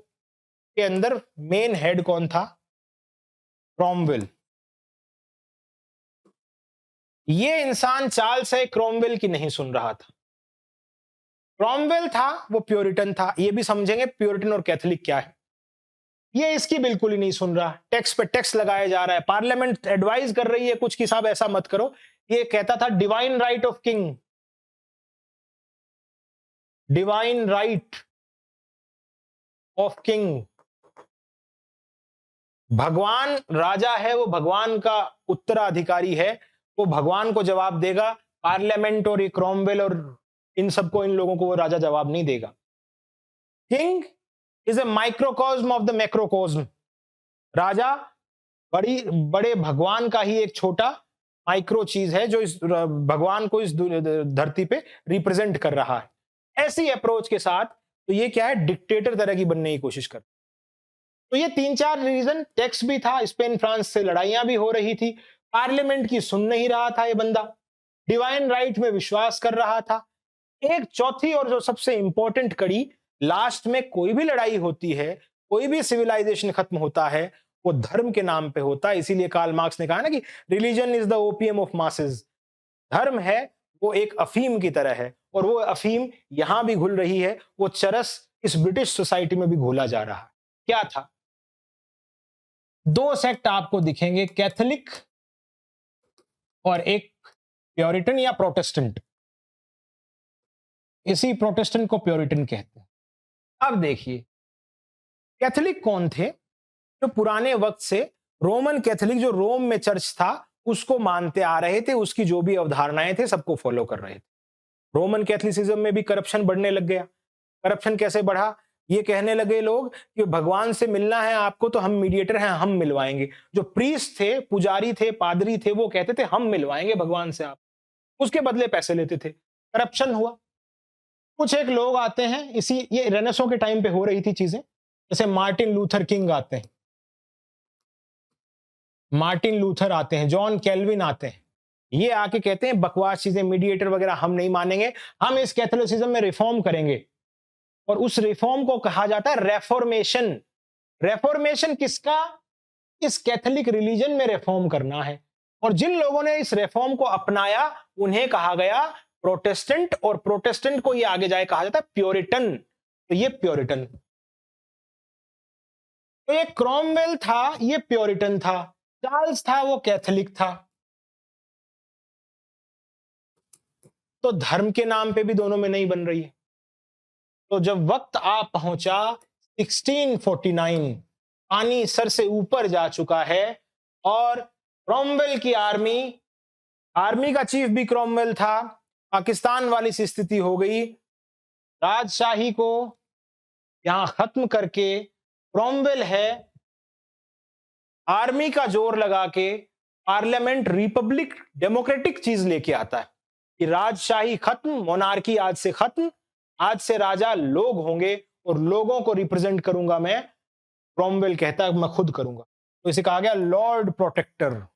के अंदर मेन हेड कौन था, क्रोमवेल। ये इंसान चार्ल्स है, क्रोमवेल की नहीं सुन रहा था। क्रोमवेल था वो प्योरिटन था, ये भी समझेंगे प्योरिटन और कैथोलिक क्या है। ये इसकी बिल्कुल ही नहीं सुन रहा, टैक्स पे टैक्स लगाया जा रहा है, पार्लियामेंट एडवाइस कर रही है कुछ कि साहब ऐसा मत करो। ये कहता था divine right of king, divine right of king. भगवान राजा है, वो भगवान का उत्तराधिकारी है, वो भगवान को जवाब देगा। पार्लियामेंट और ये क्रोमवेल और इन सबको, इन लोगों को वो राजा जवाब नहीं देगा। King is a microcosm of the macrocosm. राजा बड़े भगवान का ही एक छोटा माइक्रो चीज है, जो इस भगवान को इस धरती पे रिप्रेजेंट कर रहा है। ऐसी अप्रोच के साथ तो ये क्या है, डिक्टेटर तरह की बनने की कोशिश कर। तो ये 3-4 रीजन, टैक्स भी था, स्पेन फ्रांस से लड़ाइयां भी हो रही थी, पार्लियामेंट की सुन नहीं रहा था ये बंदा, डिवाइन राइट में विश्वास कर रहा था। एक चौथी और जो सबसे इंपॉर्टेंट कड़ी, लास्ट में कोई भी लड़ाई होती है, कोई भी सिविलाइजेशन खत्म होता है, वो धर्म के नाम पे होता है। इसीलिए कार्ल मार्क्स ने कहा ना कि religion is the opium of masses. धर्म है वो एक अफीम की तरह है, और वो अफीम यहां भी घुल रही है, वो चरस इस ब्रिटिश सोसाइटी में भी घोला जा रहा है। क्या था, 2 सेक्ट आपको दिखेंगे, कैथोलिक और एक प्योरिटन या प्रोटेस्टेंट। इसी प्रोटेस्टेंट को प्योरिटन कहते हैं। अब देखिए, कैथोलिक कौन थे, जो पुराने वक्त से रोमन कैथोलिक, जो रोम में चर्च था उसको मानते आ रहे थे, उसकी जो भी अवधारणाएं थे सबको फॉलो कर रहे थे। रोमन कैथोलिसिज्म में भी करप्शन बढ़ने लग गया। करप्शन कैसे बढ़ा, ये कहने लगे लोग कि भगवान से मिलना है आपको तो हम मीडिएटर हैं, हम मिलवाएंगे। जो प्रीस्ट थे, पुजारी थे, पादरी थे, वो कहते थे हम मिलवाएंगे भगवान से आप, उसके बदले पैसे लेते थे। करप्शन हुआ। कुछ एक लोग आते हैं, इसी ये रेनेसो के टाइम पे हो रही थी चीजें, जैसे मार्टिन लूथर किंग आते हैं, मार्टिन लूथर आते हैं, जॉन कैल्विन आते हैं, ये आके कहते हैं बकवास चीजें, मीडिएटर वगैरह हम नहीं मानेंगे, हम इस कैथोलिसिज्म में रिफॉर्म करेंगे। और उस रिफॉर्म को कहा जाता है रेफॉर्मेशन। रेफॉर्मेशन किसका? इस कैथोलिक रिलीजन में रिफॉर्म करना है। और जिन लोगों ने इस रिफॉर्म को अपनाया उन्हें कहा गया प्रोटेस्टेंट, और प्रोटेस्टेंट को ये आगे जाए कहा जाता है प्योरिटन। तो ये प्योरिटन, तो ये क्रॉमवेल था, ये प्योरिटन था। चार्ल्स था, वो कैथोलिक था। तो धर्म के नाम पे भी दोनों में नहीं बन रही है। तो जब वक्त आ पहुंचा 1649, पानी सर से ऊपर जा चुका है, और क्रॉमवेल की आर्मी, आर्मी का चीफ भी क्रॉमवेल था, पाकिस्तान वाली सी स्थिति हो गई। राजशाही को यहां खत्म करके क्रॉमवेल है आर्मी का जोर लगा के पार्लियामेंट, रिपब्लिक, डेमोक्रेटिक चीज लेके आता है कि राजशाही खत्म, मोनार्की आज से खत्म, आज से राजा लोग होंगे और लोगों को रिप्रेजेंट करूंगा मैं। क्रॉमवेल कहता है मैं खुद करूंगा। तो इसे कहा गया लॉर्ड प्रोटेक्टर,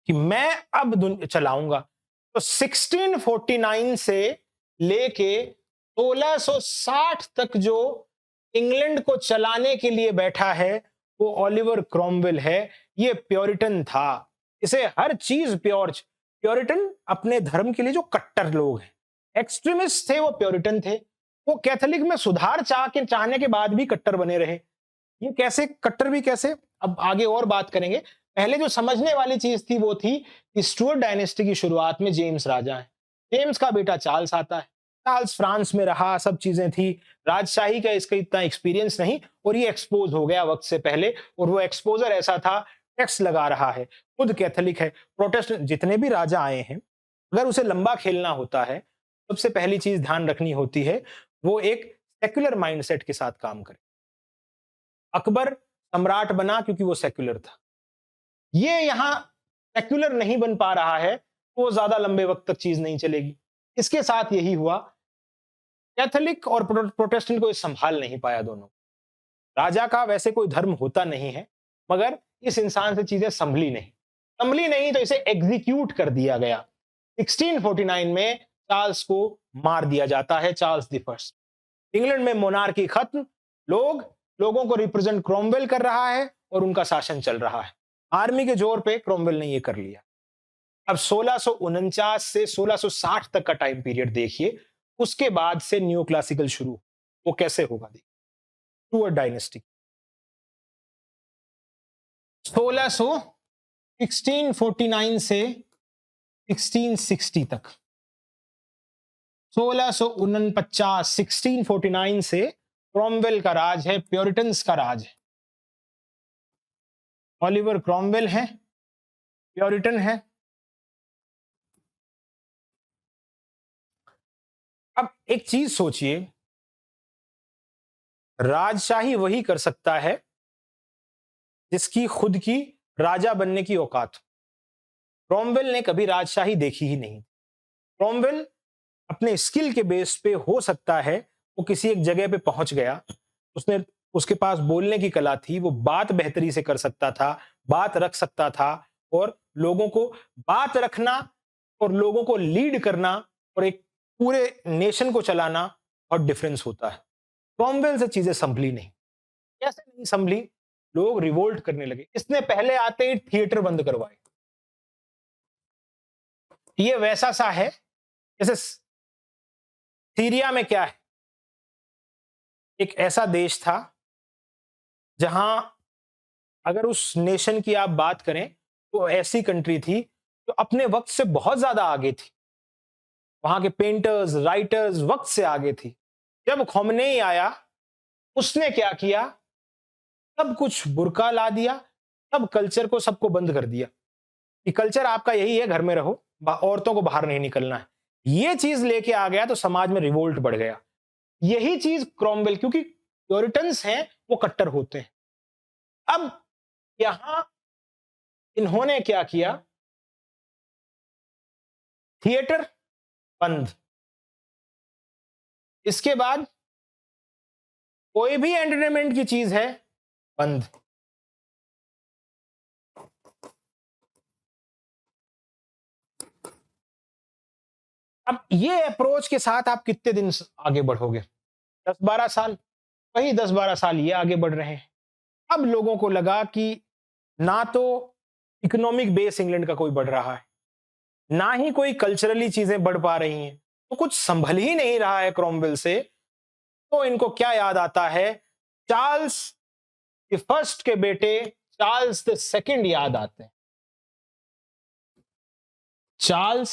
कि मैं अब चलाऊंगा। तो 1649 से लेके 1660 तक जो इंग्लैंड को चलाने के लिए बैठा है वो ओलिवर क्रॉमवेल है। ये प्योरिटन था, इसे हर चीज प्योर। प्योरिटन अपने धर्म के लिए जो कट्टर लोग हैं, एक्सट्रीमिस्ट थे, वो प्योरिटन थे। वो कैथोलिक में सुधार चाहने के बाद भी कट्टर बने रहे। ये कैसे कट्टर भी कैसे, अब आगे और बात करेंगे। पहले जो समझने वाली चीज थी वो थी कि स्टुअर्ट डायनेस्टी की शुरुआत में जेम्स राजा है, जेम्स का बेटा चार्ल्स आता है। चार्ल्स फ्रांस में रहा, सब चीजें थी, राजशाही का इसका इतना एक्सपीरियंस नहीं, और ये एक्सपोज हो गया वक्त से पहले। और वो एक्सपोजर ऐसा था, टैक्स लगा रहा है, खुद कैथोलिक है। प्रोटेस्टेंट जितने भी राजा आए हैं, अगर उसे लंबा खेलना होता है, सबसे पहली चीज ध्यान रखनी होती है वो एक सेक्युलर माइंडसेट के साथ काम करे। अकबर सम्राट बना क्योंकि वो सेक्युलर था। ये यहां सेक्युलर नहीं बन पा रहा है, वो ज्यादा लंबे वक्त तक चीज नहीं चलेगी। इसके साथ यही हुआ, कैथोलिक और प्रोटेस्टेंट को ये संभाल नहीं पाया दोनों। राजा का वैसे कोई धर्म होता नहीं है, मगर इस इंसान से चीजें संभली नहीं तो इसे एग्जीक्यूट कर दिया गया। 1649 में चार्ल्स को मार दिया जाता है, चार्ल्स द फर्स्ट। इंग्लैंड में मोनार्की खत्म, लोगों को रिप्रेजेंट क्रॉमवेल कर रहा है और उनका शासन चल रहा है। आर्मी के जोर पे क्रॉमवेल ने ये कर लिया। अब 1649 से 1660 तक का टाइम पीरियड देखिए, उसके बाद से न्यू क्लासिकल शुरू। वो कैसे होगा देखिए, स्टुअर्ट डायनेस्टी 1649 से 1660 तक, 1649 1649 से क्रॉमवेल का राज है, प्योरिटन्स का राज है। ओलिवर क्रॉमवेल है, प्योरिटन है। अब एक चीज सोचिए, राजशाही वही कर सकता है जिसकी खुद की राजा बनने की औकात। क्रॉमवेल ने कभी राजशाही देखी ही नहीं। क्रॉमवेल अपने स्किल के बेस पे हो सकता है वो किसी एक जगह पे पहुंच गया, उसने, उसके पास बोलने की कला थी, वो बात बेहतरी से कर सकता था, बात रख सकता था। और लोगों को बात रखना और लोगों को लीड करना और एक पूरे नेशन को चलाना बहुत डिफरेंस होता है। क्रॉमवेल से चीजें संभली नहीं। कैसे नहीं संभली? लोग रिवोल्ट करने लगे। इसने पहले आते ही थिएटर बंद करवाए। ये वैसा सा है जैसे सीरिया में क्या है, एक ऐसा देश था जहां अगर उस नेशन की आप बात करें तो ऐसी कंट्री थी जो अपने वक्त से बहुत ज्यादा आगे थी। वहां के पेंटर्स, राइटर्स वक्त से आगे थी। जब खोमेनी आया, उसने क्या किया, सब कुछ बुरका ला दिया, सब कल्चर को सबको बंद कर दिया कि कल्चर आपका यही है, घर में रहो, औरतों को बाहर नहीं निकलना है। ये चीज लेके आ गया तो समाज में रिवोल्ट बढ़ गया। यही चीज क्रॉमवेल, क्योंकि प्योरिटन्स हैं वो कट्टर होते हैं। अब यहां इन्होंने क्या किया, थिएटर बंद। इसके बाद कोई भी एंटरटेनमेंट की चीज है बंद। अब ये अप्रोच के साथ आप कितने दिन आगे बढ़ोगे? 10-12 साल। वही 10-12 साल ये आगे बढ़ रहे हैं। अब लोगों को लगा कि ना तो इकोनॉमिक बेस इंग्लैंड का कोई बढ़ रहा है, ना ही कोई कल्चरली चीजें बढ़ पा रही हैं, तो कुछ संभल ही नहीं रहा है क्रॉमवेल से। तो इनको क्या याद आता है? चार्ल्स द फर्स्ट के बेटे चार्ल्स द सेकंड याद आते हैं। चार्ल्स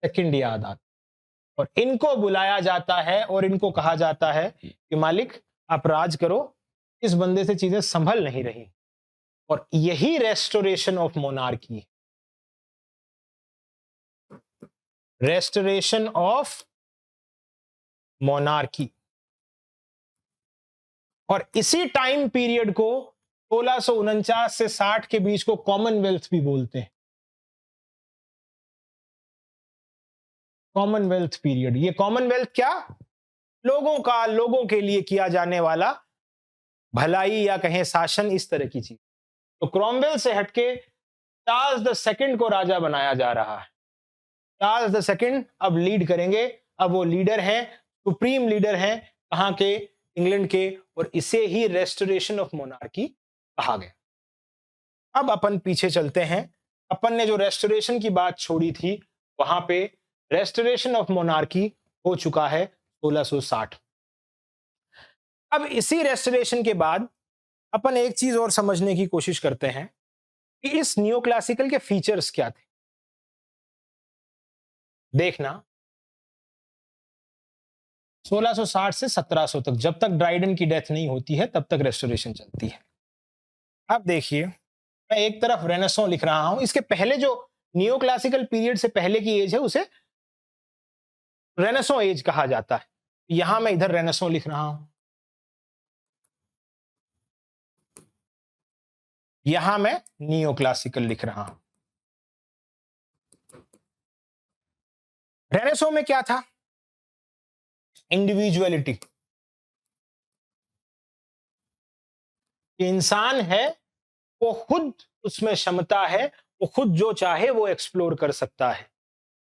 सेकंड याद आते हैं और इनको बुलाया जाता है और इनको कहा जाता है कि मालिक आप राज करो, इस बंदे से चीजें संभल नहीं रही। और यही रेस्टोरेशन ऑफ मोनार्की है। Restoration of monarchy. और इसी टाइम पीरियड को 1649 से 60 के बीच को कॉमनवेल्थ भी बोलते हैं। Commonwealth period. ये कॉमनवेल्थ क्या? लोगों के लिए किया जाने वाला भलाई या कहें शासन, इस तरह की चीज। तो क्रॉमवेल से हटके चार्ल्स द सेकंड को राजा बनाया जा रहा है। चार्ल्स द सेकंड अब लीड करेंगे। अब वो लीडर हैं, सुप्रीम लीडर हैं, कहां के? इंग्लैंड के। और इसे ही रेस्टोरेशन ऑफ मोनार्की कहा गया। अब अपन पीछे चलते हैं। अपन ने जो रेस्टोरेशन की बात छोड़ी थी, वहां पे रेस्टोरेशन ऑफ मोनार्की हो चुका है 1660। अब इसी रेस्टोरेशन के बाद अपन एक चीज और समझने की कोशिश करते हैं कि इस नियो क्लासिकल के फीचर्स क्या थे। देखना, 1660 से 1700 तक, जब तक ड्राइडन की डेथ नहीं होती है तब तक रेस्टोरेशन चलती है। अब देखिए, मैं एक तरफ रेनेसॉ लिख रहा हूं, इसके पहले जो नियो क्लासिकल पीरियड से पहले की एज है उसे रेनेसॉ एज कहा जाता है। यहां मैं इधर रेनेसॉ लिख रहा हूं, यहां मैं नियो क्लासिकल लिख रहा हूं। रेनेसॉ में क्या था? इंडिविजुअलिटी। इंसान है वो खुद, उसमें क्षमता है, वो खुद जो चाहे वो एक्सप्लोर कर सकता है।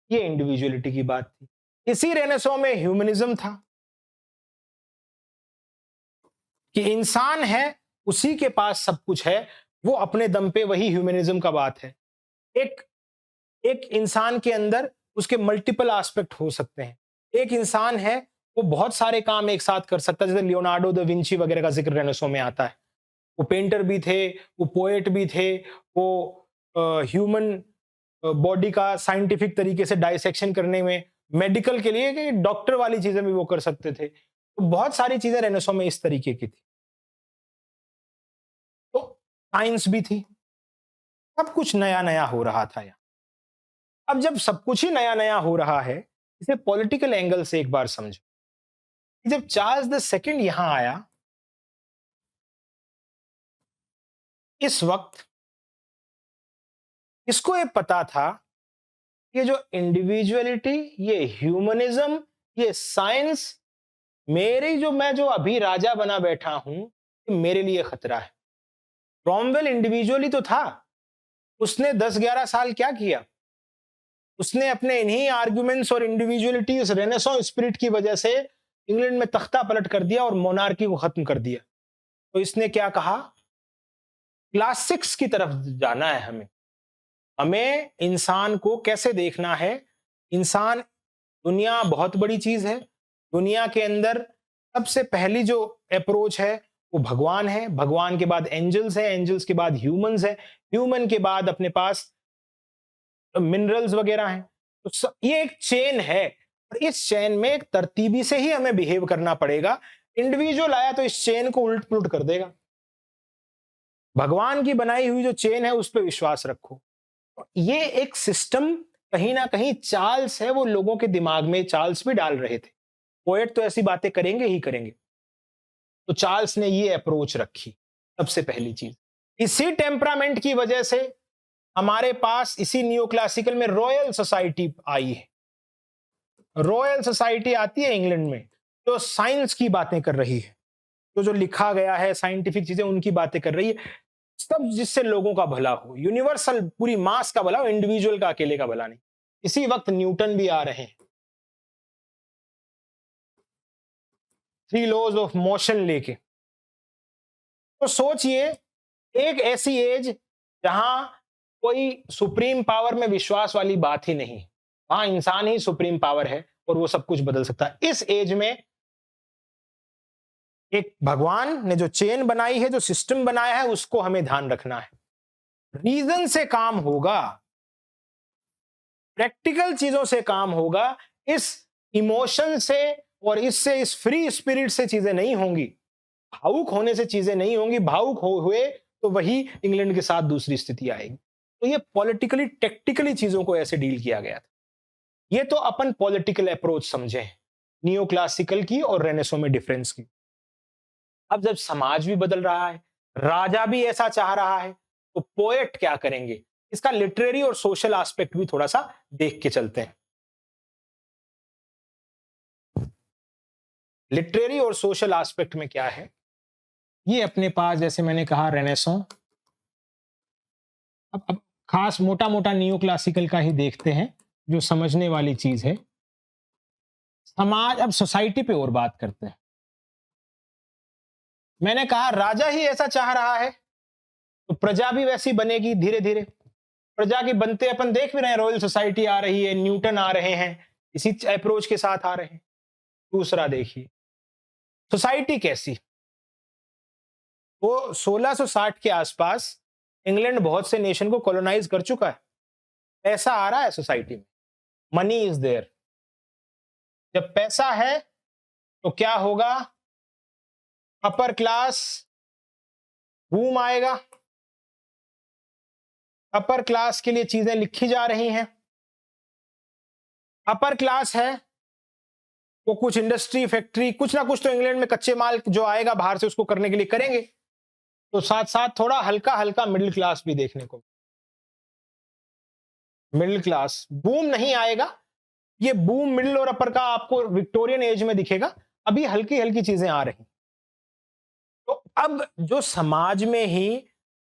ये इंडिविजुअलिटी की बात थी। इसी रेनेसॉ में ह्यूमनिज्म था कि इंसान है, उसी के पास सब कुछ है, वो अपने दम पे, वही ह्यूमनिज्म का बात है। एक एक इंसान के अंदर उसके मल्टीपल एस्पेक्ट हो सकते हैं। एक इंसान है वो बहुत सारे काम एक साथ कर सकता है, जैसे लियोनार्डो दा विंची वगैरह का जिक्र रेनेसॉ में आता है। वो पेंटर भी थे, वो पोएट भी थे, वो ह्यूमन बॉडी का साइंटिफिक तरीके से डाइसेक्शन करने में, मेडिकल के लिए कि डॉक्टर वाली चीजें भी वो कर सकते थे। तो बहुत सारी चीजें रेनेसॉ में इस तरीके की थी। तो साइंस भी थी। सब कुछ नया नया हो रहा था यहाँ। अब जब सब कुछ ही नया नया हो रहा है, इसे पॉलिटिकल एंगल से एक बार समझो। जब चार्ल्स द सेकंड यहां आया, इस वक्त इसको ये पता था, ये जो इंडिविजुअलिटी, ये ह्यूमनिज्म, ये साइंस, मैं जो अभी राजा बना बैठा हूं, ये मेरे लिए खतरा है। क्रॉमवेल इंडिविजुअली तो था, उसने 10-11 साल क्या किया? उसने अपने इन्हीं आर्गुमेंट्स और इंडिविजुअलिटी, इस रेनेसॉ स्पिरिट की वजह से इंग्लैंड में तख्ता पलट कर दिया और मोनार्की को खत्म कर दिया। तो इसने क्या कहा? क्लासिक्स की तरफ जाना है हमें। हमें इंसान को कैसे देखना है? इंसान, दुनिया बहुत बड़ी चीज है। दुनिया के अंदर सबसे पहली जो अप्रोच है वो भगवान है। भगवान के बाद एंजल्स है, एंजल्स के बाद ह्यूमंस है, ह्यूमन के बाद अपने पास मिनरल्स वगैरह हैं। तो ये एक चेन है और इस चेन में एक तरतीबी से ही हमें बिहेव करना पड़ेगा। इंडिविजुअल आया तो इस चेन को उलट पुलट कर देगा। भगवान की बनाई हुई जो चेन है उस पर विश्वास रखो। ये एक सिस्टम कहीं ना कहीं चार्ल्स है, वो लोगों के दिमाग में चार्ल्स भी डाल रहे थे। पोएट तो ऐसी बातें करेंगे ही करेंगे। तो चार्ल्स ने ये अप्रोच रखी। सबसे पहली चीज, इसी टेम्परामेंट की वजह से हमारे पास इसी नियो क्लासिकल में रॉयल सोसाइटी आई है। रॉयल सोसाइटी आती है इंग्लैंड में, जो साइंस की बातें कर रही है, तो जो लिखा गया है साइंटिफिक चीजें उनकी बातें कर रही है, सब जिससे लोगों का भला हो, यूनिवर्सल, पूरी मास का भला हो, इंडिविजुअल का, अकेले का भला नहीं। इसी वक्त न्यूटन भी आ रहे हैं, 3 लॉज ऑफ मोशन लेके। तो सोचिए, एक ऐसी एज जहां कोई सुप्रीम पावर में विश्वास वाली बात ही नहीं, हाँ इंसान ही सुप्रीम पावर है और वो सब कुछ बदल सकता है। इस एज में एक भगवान ने जो चेन बनाई है, जो सिस्टम बनाया है, उसको हमें ध्यान रखना है। रीजन से काम होगा, प्रैक्टिकल चीजों से काम होगा, इस इमोशन से और इससे, इस फ्री स्पिरिट से चीजें नहीं होंगी, भावुक होने से चीजें नहीं होंगी। भावुक हुए तो वही इंग्लैंड के साथ दूसरी स्थिति आएगी। तो ये पॉलिटिकली टेक्टिकली चीजों को ऐसे डील किया गया था। ये तो अपन पॉलिटिकल अप्रोच समझे नियो क्लासिकल की और रेनेसो में डिफरेंस की। अब जब समाज भी बदल रहा है, राजा भी ऐसा चाह रहा है, तो पोएट क्या करेंगे, इसका लिटरेरी और सोशल एस्पेक्ट भी थोड़ा सा देख के चलते हैं। लिटरेरी और सोशल एस्पेक्ट में क्या है, ये अपने पास जैसे मैंने कहा रेनेसो। अब खास मोटा मोटा नियो क्लासिकल का ही देखते हैं, जो समझने वाली चीज है। समाज, अब सोसाइटी पे और बात करते हैं। मैंने कहा राजा ही ऐसा चाह रहा है तो प्रजा भी वैसी बनेगी धीरे धीरे। प्रजा की बनते अपन देख भी रहे हैं, रॉयल सोसाइटी आ रही है, न्यूटन आ रहे हैं, इसी अप्रोच के साथ आ रहे हैं। दूसरा देखिए, सोसाइटी कैसी, वो 1660 के आसपास इंग्लैंड बहुत से नेशन को कॉलोनाइज कर चुका है, पैसा आ रहा है सोसाइटी में, मनी इज देयर। जब पैसा है तो क्या होगा, अपर क्लास बूम आएगा, अपर क्लास के लिए चीजें लिखी जा रही हैं। अपर क्लास है वो कुछ इंडस्ट्री, फैक्ट्री, कुछ ना कुछ तो इंग्लैंड में कच्चे माल जो आएगा बाहर से उसको करने के लिए करेंगे। तो साथ साथ थोड़ा हल्का हल्का मिडिल क्लास भी देखने को, मिडिल क्लास बूम नहीं आएगा। ये बूम मिडिल और अपर का आपको विक्टोरियन एज में दिखेगा, अभी हल्की हल्की चीजें आ रही। तो अब जो समाज में ही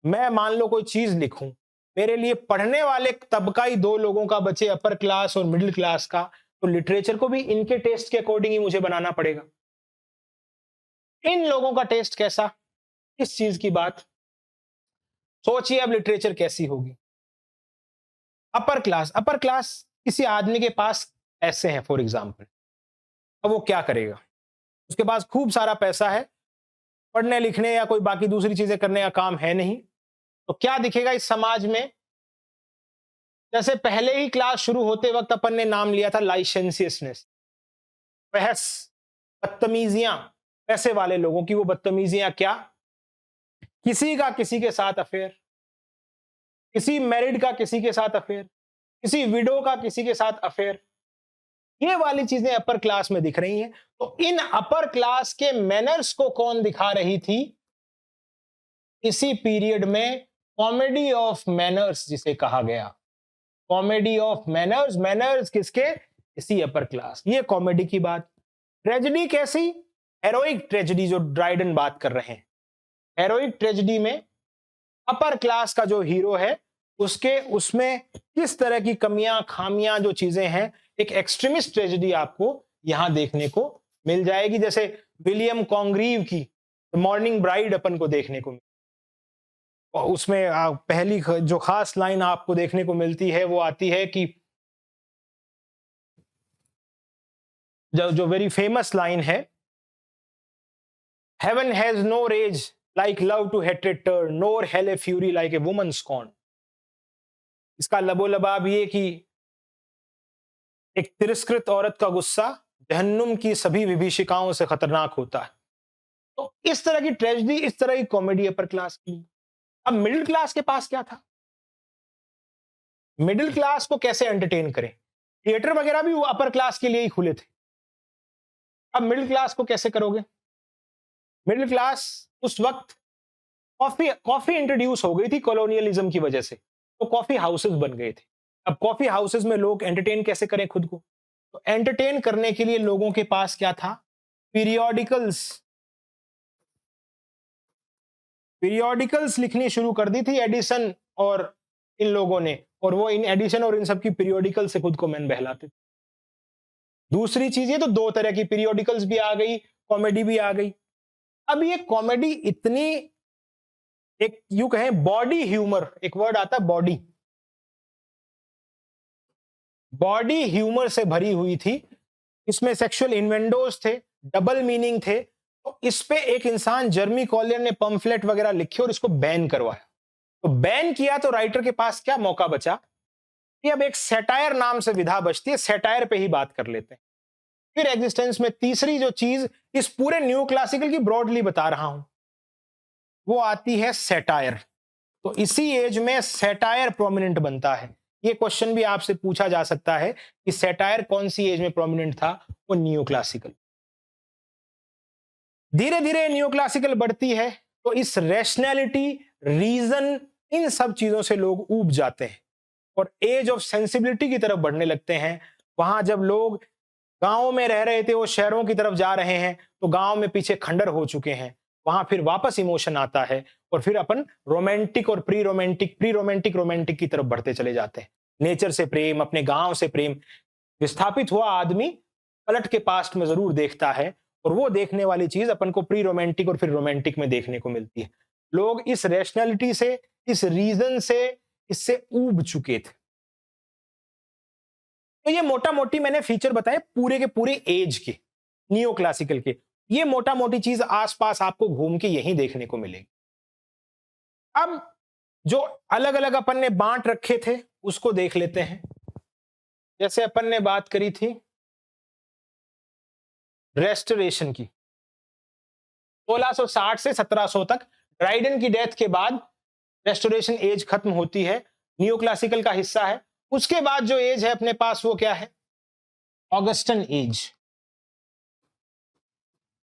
मैं मान लो कोई चीज लिखूं, मेरे लिए पढ़ने वाले तबका ही 2 लोगों का बचे, अपर क्लास और मिडिल क्लास का, तो लिटरेचर को भी इनके टेस्ट के अकॉर्डिंग ही मुझे बनाना पड़ेगा। इन लोगों का टेस्ट कैसा, इस चीज की बात सोचिए। अब लिटरेचर कैसी होगी, अपर क्लास, अपर क्लास किसी आदमी के पास ऐसे हैं फॉर एग्जाम्पल, अब वो क्या करेगा, उसके पास खूब सारा पैसा है, पढ़ने लिखने या कोई बाकी दूसरी चीजें करने का काम है नहीं, तो क्या दिखेगा इस समाज में। जैसे पहले ही क्लास शुरू होते वक्त अपन ने नाम लिया था लाइसेंसियसनेस, बहस, बदतमीजियां, पैसे वाले लोगों की वो बदतमीजियां क्या, किसी का किसी के साथ अफेयर, किसी मैरिड का किसी के साथ अफेयर, किसी विडो का किसी के साथ अफेयर, ये वाली चीजें अपर क्लास में दिख रही हैं। तो इन अपर क्लास के मैनर्स को कौन दिखा रही थी इसी पीरियड में, कॉमेडी ऑफ मैनर्स जिसे कहा गया, कॉमेडी ऑफ मैनर्स। मैनर्स किसके, इसी अपर क्लास, ये कॉमेडी की बात। ट्रेजेडी कैसी, हेरोइक ट्रेजेडी जो ड्राइडन बात कर रहे हैं। हेरोइक ट्रेजेडी में अपर क्लास का जो हीरो है उसके, उसमें किस तरह की कमियां खामियां जो चीजें हैं, एक एक्सट्रीमिस्ट ट्रेजेडी आपको यहां देखने को मिल जाएगी। जैसे विलियम कॉन्ग्रीव की मॉर्निंग ब्राइड अपन को देखने को, और उसमें पहली जो खास लाइन आपको देखने को मिलती है वो आती है कि जो जो वेरी फेमस लाइन है, heaven has no rage like love to hatred turn, nor hell a fury like a woman scorn. इसका लबोलबाब ये कि एक तिरस्कृत औरत का गुस्सा जहन्नुम की सभी विभीषिकाओं से खतरनाक होता है। तो इस तरह की ट्रेजेडी, इस तरह की कॉमेडी अपर क्लास की। अब मिडिल क्लास के पास क्या था, मिडिल क्लास को कैसे एंटरटेन करें, थिएटर वगैरह भी वो अपर क्लास के लिए ही खुले थे। अब मिडिल क्लास को कैसे करोगे, मिडिल क्लास उस वक्त कॉफी कॉफी इंट्रोड्यूस हो गई थी कॉलोनियलिज्म की वजह से, तो कॉफी हाउसेस बन गए थे। अब कॉफी हाउसेस में लोग एंटरटेन कैसे करें खुद को, तो एंटरटेन करने के लिए लोगों के पास क्या था, पीरियोडिकल्स। पीरियोडिकल्स लिखनी शुरू कर दी थी एडिसन और इन लोगों ने, और वो इन एडिशन और इन सब की पीरियोडिकल से खुद को मैन बहलाते थे। दूसरी चीज, ये तो दो तरह की पीरियोडिकल्स भी आ गई, कॉमेडी भी आ गई। अब ये कॉमेडी इतनी, एक यूं कहें बॉडी ह्यूमर, एक वर्ड आता है बॉडी, बॉडी ह्यूमर से भरी हुई थी। इसमें सेक्सुअल इन्वेंडोज थे, डबल मीनिंग थे। तो इस पे एक इंसान जर्मी कॉलियर ने पंफलेट वगैरह लिखे और इसको बैन करवाया। तो बैन किया तो राइटर के पास क्या मौका बचा कि अब एक सेटायर नाम से विधा बचती है, सेटायर पे ही बात कर लेते हैं। फिर एग्जिस्टेंस में तीसरी जो चीज इस पूरे न्यू क्लासिकल की ब्रॉडली बता रहा हूं, वो आती है सेटायर। तो इसी एज में सेटायर प्रोमिनेंट बनता है। ये क्वेश्चन भी आपसे पूछा जा सकता है कि सेटायर कौन सी एज में प्रोमिनेंट था, वो न्यू क्लासिकल। धीरे धीरे न्यू क्लासिकल बढ़ती है तो इस रैशनैलिटी, रीजन, इन सब चीजों से लोग ऊब जाते हैं और एज ऑफ सेंसिबिलिटी की तरफ बढ़ने लगते हैं। वहां जब लोग गांवों में रह रहे थे वो शहरों की तरफ जा रहे हैं, तो गांव में पीछे खंडर हो चुके हैं, वहां फिर वापस इमोशन आता है और फिर अपन रोमांटिक और प्री रोमांटिक रोमांटिक की तरफ बढ़ते चले जाते हैं। नेचर से प्रेम, अपने गांव से प्रेम। विस्थापित हुआ आदमी पलट के पास्ट में जरूर देखता है और वो देखने वाली चीज अपन को प्री रोमांटिक और फिर रोमांटिक में देखने को मिलती है। लोग इस रैशनैलिटी से, इस रीजन से, इससे ऊब चुके थे। तो ये मोटा मोटी मैंने फीचर बताए पूरे के पूरे एज के, नियो क्लासिकल के। ये मोटा मोटी चीज आसपास आपको घूम के यहीं देखने को मिलेगी। अब जो अलग अलग अपन ने बांट रखे थे उसको देख लेते हैं। जैसे अपन ने बात करी थी रेस्टोरेशन की, 1660 से 1700 तक, ड्राइडन की डेथ के बाद रेस्टोरेशन एज खत्म होती है, नियो क्लासिकल का हिस्सा है। उसके बाद जो एज है अपने पास वो क्या है, ऑगस्टन एज।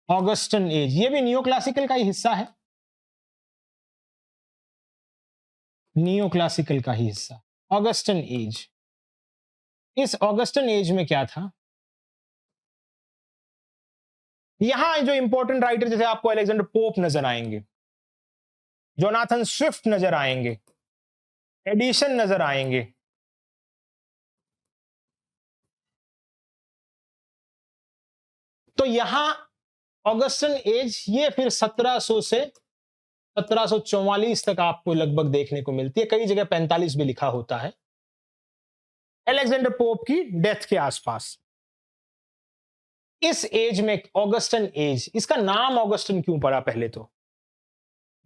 ऑगस्टन एज ये भी नियो क्लासिकल का ही हिस्सा है, नियो क्लासिकल का ही हिस्सा, ऑगस्टन एज। इस ऑगस्टन एज में क्या था, यहां जो इंपॉर्टेंट राइटर जैसे आपको अलेक्जेंडर पोप नजर आएंगे, जोनाथन स्विफ्ट नजर आएंगे, एडिशन नजर आएंगे। तो यहां ऑगस्टन एज ये फिर 1700 से 1744 तक आपको लगभग देखने को मिलती है, कई जगह 45 भी लिखा होता है, अलेक्जेंडर पोप की डेथ के आसपास। इस एज में ऑगस्टन एज, इसका नाम ऑगस्टन क्यों पड़ा, पहले तो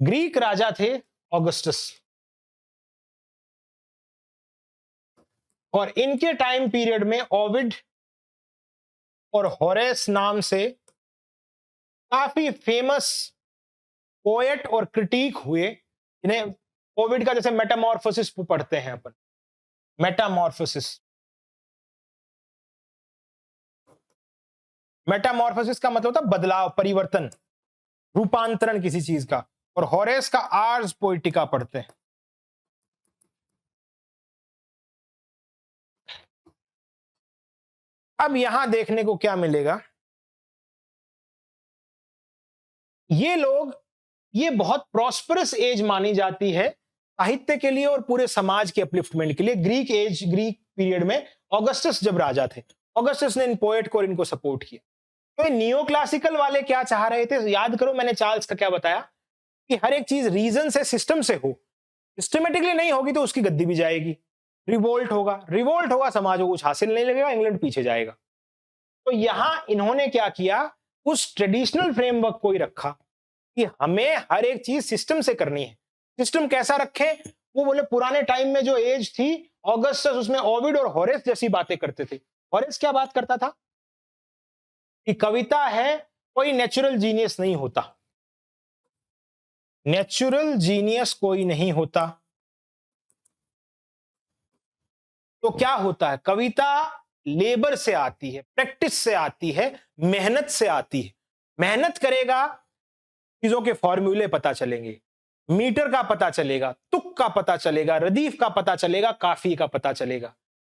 ग्रीक राजा थे ऑगस्टस, और इनके टाइम पीरियड में ओविड और होरेस नाम से काफी फेमस पोएट और क्रिटिक हुए। इन्हें ओविड का जैसे मेटामॉर्फोसिस पढ़ते हैं अपन, मेटामॉर्फोसिस, मेटामॉर्फोसिस का मतलब होता है बदलाव, परिवर्तन, रूपांतरण किसी चीज का। और होरेस का आर्स पोइटिका पढ़ते हैं। अब यहां देखने को क्या मिलेगा, ये लोग, ये बहुत प्रॉस्परस एज मानी जाती है साहित्य के लिए और पूरे समाज के अपलिफ्टमेंट के लिए। ग्रीक एज, ग्रीक पीरियड में ऑगस्टस जब राजा थे, ऑगस्टस ने इन पोएट को और इनको सपोर्ट किया। तो नियो क्लासिकल वाले क्या चाह रहे थे, याद करो मैंने चार्ल्स का क्या बताया कि हर एक चीज रीजन से, सिस्टम से हो, सिस्टमेटिकली नहीं होगी तो उसकी गद्दी भी जाएगी। रिवोल्ट होगा, रिवोल्ट होगा, समाज को कुछ हासिल नहीं लगेगा, इंग्लैंड पीछे जाएगा। तो यहां इन्होंने क्या किया, उस ट्रेडिशनल फ्रेमवर्क को ही रखा कि हमें हर एक चीज सिस्टम से करनी है। सिस्टम कैसा रखें, वो बोले पुराने टाइम में जो एज थी ऑगस्टस, उसमें ओविड और होरेस जैसी बातें करते थे। होरेस क्या बात करता था कि कविता है, कोई नेचुरल जीनियस नहीं होता, नेचुरल जीनियस कोई नहीं होता। तो क्या होता है, कविता लेबर से आती है, प्रैक्टिस से आती है, मेहनत से आती है। मेहनत करेगा, चीजों के फॉर्मूले पता चलेंगे, मीटर का पता चलेगा, तुक का पता चलेगा, रदीफ का पता चलेगा, काफी का पता चलेगा,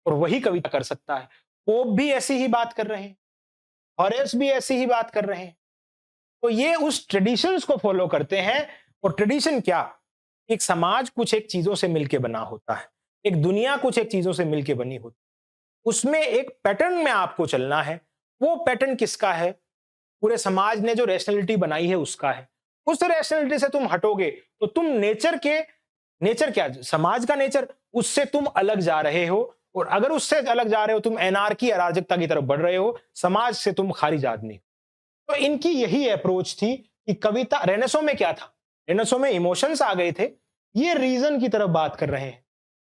और वही कविता कर सकता है। पोप भी ऐसी ही बात कर रहे हैं, हॉरेस भी ऐसी ही बात कर रहे हैं। तो ये उस ट्रेडिशंस को फॉलो करते हैं। और ट्रेडिशन क्या, एक समाज कुछ एक चीजों से मिलकर बना होता है। एक दुनिया कुछ एक चीजों से मिलके बनी होती, उसमें एक पैटर्न में आपको चलना है। वो पैटर्न किसका है? पूरे समाज ने जो रैशनैलिटी बनाई है उसका है। उस रैशनैलिटी से तुम हटोगे तो तुम नेचर क्या, समाज का नेचर, उससे तुम अलग जा रहे हो। और अगर उससे अलग जा रहे हो, तुम एनार्की, अराजकता की तरफ बढ़ रहे हो, समाज से तुम खारिज आदमी। तो इनकी यही अप्रोच थी कि कविता, रेनेसो में क्या था? रेनेसो में इमोशंस आ गए थे, ये रीजन की तरफ बात कर रहे हैं।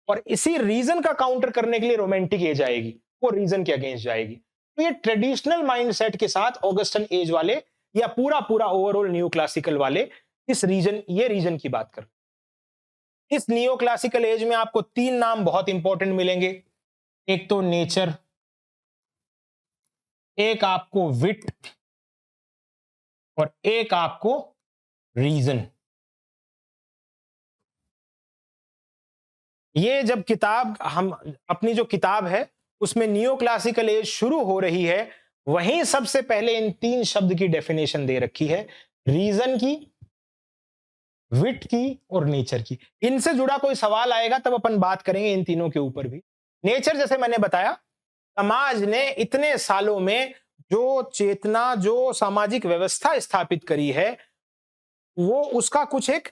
और इसी रीजन का काउंटर करने के लिए रोमांटिक एज आएगी, वो रीजन के अगेंस्ट जाएगी। तो ये ट्रेडिशनल माइंडसेट के साथ ऑगस्टन एज वाले या पूरा पूरा ओवरऑल न्यू क्लासिकल वाले ये रीजन की बात कर। इस नियो क्लासिकल एज में आपको 3 नाम बहुत इंपॉर्टेंट मिलेंगे। एक तो नेचर, एक आपको विट, और एक आपको रीजन। ये जब किताब, हम अपनी जो किताब है उसमें नियो क्लासिकल एज शुरू हो रही है, वहीं सबसे पहले इन 3 शब्द की डेफिनेशन दे रखी है, रीजन की, विट की और नेचर की। इनसे जुड़ा कोई सवाल आएगा तब अपन बात करेंगे इन तीनों के ऊपर भी। नेचर, जैसे मैंने बताया, समाज ने इतने सालों में जो चेतना, जो सामाजिक व्यवस्था स्थापित करी है, वो उसका कुछ एक,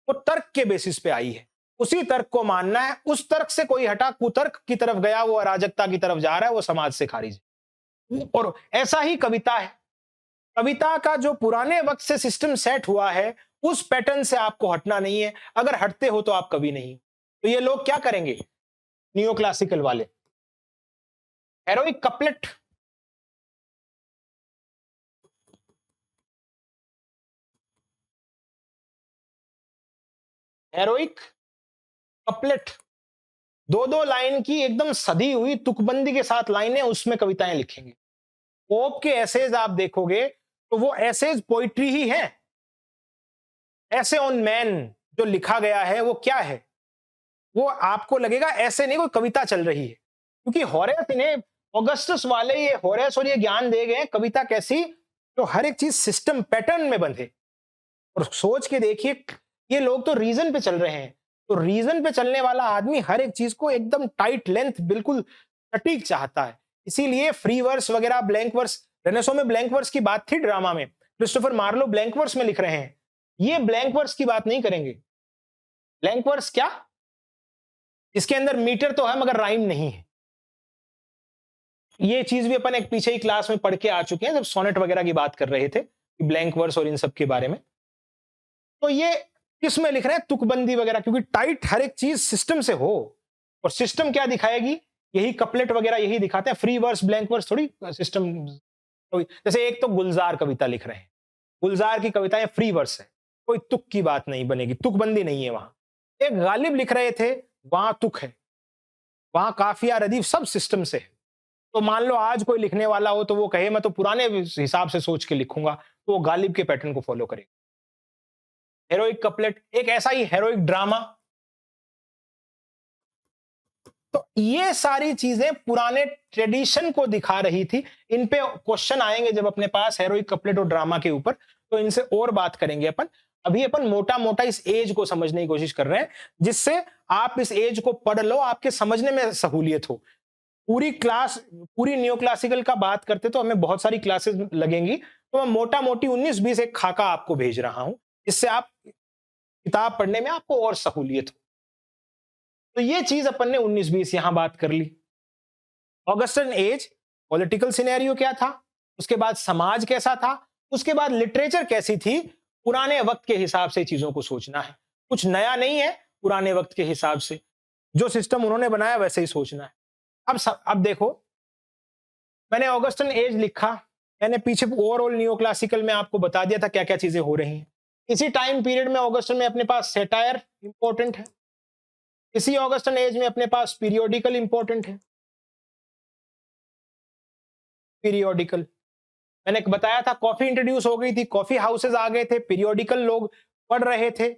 वो तर्क के बेसिस पे आई है। उसी तर्क को मानना है। उस तर्क से कोई हटा, कुतर्क की तरफ गया, वो अराजकता की तरफ जा रहा है, वो समाज से खारिज है। और ऐसा ही कविता है। कविता का जो पुराने वक्त से सिस्टम सेट हुआ है, उस पैटर्न से आपको हटना नहीं है। अगर हटते हो तो आप कवि नहीं। तो ये लोग क्या करेंगे, नियो क्लासिकल वाले? Heroic couplet, heroic couplet, 2-2 line की एकदम सदी हुई तुकबंदी के साथ लाइनें, उसमें कविताएं लिखेंगे। पोप के एसेज आप देखोगे तो वो एसेज पोइट्री ही है। ऐसे ऑन मैन जो लिखा गया है वो क्या है? वो आपको लगेगा ऐसे नहीं कोई कविता चल रही है, क्योंकि होरेस, इन्हें ऑगस्टस वाले, ये होरेस और ये ज्ञान दे गए कविता कैसी, तो हर एक चीज सिस्टम पैटर्न में बंधे। और सोच के देखिए, ये लोग तो रीजन पे चल रहे हैं। तो रीजन पे चलने वाला आदमी हर एक चीज को एकदम टाइट लेंथ, बिल्कुल सटीक चाहता है। इसीलिए फ्री वर्स वगैरह, ब्लैंक वर्स, रेनेसो में ब्लैंक वर्स की बात थी ड्रामा में, क्रिस्टोफर मार्लो ब्लैंक वर्स में लिख रहे हैं। ये ब्लैंक वर्स की बात नहीं करेंगे। ब्लैंक वर्स क्या? इसके अंदर मीटर तो है मगर राइम नहीं है। ये चीज भी अपन एक पीछे ही क्लास में पढ़ के आ चुके हैं, जब सोनेट वगैरह की बात कर रहे थे, ब्लैंक वर्स और इन सब के बारे में। तो ये किस में लिख रहे हैं, तुकबंदी वगैरह, क्योंकि टाइट हर एक चीज सिस्टम से हो। और सिस्टम क्या दिखाएगी, यही कपलेट वगैरह यही दिखाते हैं। फ्री वर्स ब्लैंक वर्स थोड़ी सिस्टम। जैसे एक तो गुलजार कविता लिख रहे हैं, गुलजार की कविताएं फ्री वर्स है, कोई तुक की बात नहीं बनेगी, तुकबंदी नहीं है वहां। एक गालिब लिख रहे थे, वहां तुक है, वहां काफिया रदीफ सब सिस्टम से है। तो मान लो आज कोई लिखने वाला हो तो वो कहे मैं तो पुराने हिसाब से सोच के लिखूंगा, तो वो गालिब के पैटर्न को फॉलो करेगा। हेरोइक कपलेट एक ऐसा ही हेरोइक ड्रामा। तो ये सारी चीजें पुराने ट्रेडिशन को दिखा रही थी। इन पे क्वेश्चन आएंगे जब अपने पास हेरोइक कपलेट और ड्रामा के ऊपर, तो इनसे और बात करेंगे अपन। अभी अपन मोटा मोटा इस एज को समझने की कोशिश कर रहे हैं, जिससे आप इस एज को पढ़ लो, आपके समझने में सहूलियत हो। पूरी क्लास, पूरी न्यू क्लासिकल का बात करते तो हमें बहुत सारी क्लासेस लगेंगी, तो मैं मोटा मोटी 19-20 एक खाका आपको भेज रहा हूं, इससे आप किताब पढ़ने में आपको और सहूलियत हो। तो ये चीज अपन ने 19-20 यहां बात कर ली। ऑगस्टन एज, पॉलिटिकल सिनेरियो क्या था, उसके बाद समाज कैसा था, उसके बाद लिटरेचर कैसी थी, पुराने वक्त के हिसाब से चीजों को सोचना है। कुछ नया नहीं है, पुराने वक्त के हिसाब से जो सिस्टम उन्होंने बनाया वैसे ही सोचना है। अब देखो, मैंने ऑगस्टन एज लिखा, मैंने पीछे ओवरऑल नियो क्लासिकल में आपको बता दिया था क्या क्या चीजें हो रही हैं। इसी टाइम पीरियड में ऑगस्टन में अपने पास सेटायर इंपॉर्टेंट है, इसी ऑगस्टन एज में अपने पास पीरियोडिकल इंपॉर्टेंट है। पीरियोडिकल मैंने बताया था, कॉफी इंट्रोड्यूस हो गई थी, कॉफी हाउसेज आ गए थे, पीरियोडिकल लोग पढ़ रहे थे।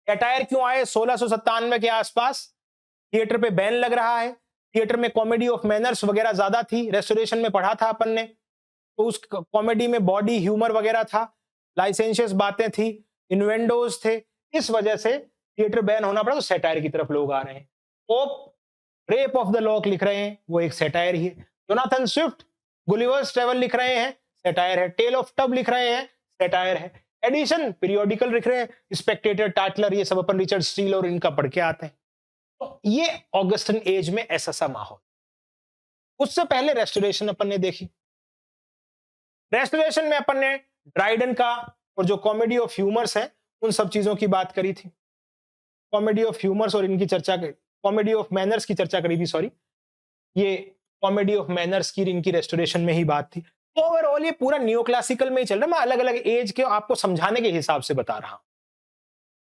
सेटायर क्यों आए 1697 के आसपास? थिएटर पे बैन लग रहा है, थिएटर में कॉमेडी ऑफ मैनर्स वगैरह ज्यादा थी, रेस्टोरेशन में पढ़ा था अपन ने, तो उस कॉमेडी में बॉडी ह्यूमर वगैरह था, लाइसेंशियस बातें थी, इन्वेंडोज थे। इस वजह से थिएटर बैन होना पड़ा तो सैटायर की तरफ लोग आ रहे हैं। Pope rape of the lock लिख रहे हैं, वो एक सैटायर ही है। जोनाथन स्विफ्ट गुलिवर्स ट्रेवल लिख रहे हैं, सैटायर है। टेल ऑफ टब लिख रहे हैं, सैटायर है। एडिशन पीरियोडिकल लिख रहे हैं, स्पेक्टेटर, टाटलर, ये सब अपन रिचर्ड स्टील और इनका पढ़ के आते हैं। तो ये ऑगस्टन एज में ऐसा सा माहौल। उससे पहले रेस्टोरेशन अपन ने देखी। रेस्टोरेशन में अपन ने ड्राइडन का और जो कॉमेडी ऑफ ह्यूमर्स है उन सब चीजों की बात करी थी। कॉमेडी ऑफ ह्यूमर्स और इनकी चर्चा, कॉमेडी ऑफ मैनर्स की चर्चा करी थी, सॉरी। ये कॉमेडी ऑफ मैनर्स की इनकी रेस्टोरेशन में ही बात थी। तो ओवरऑल ये पूरा न्यो क्लासिकल में ही चल रहा है। मैं अलग अलग एज के आपको समझाने के हिसाब से बता रहा हूं।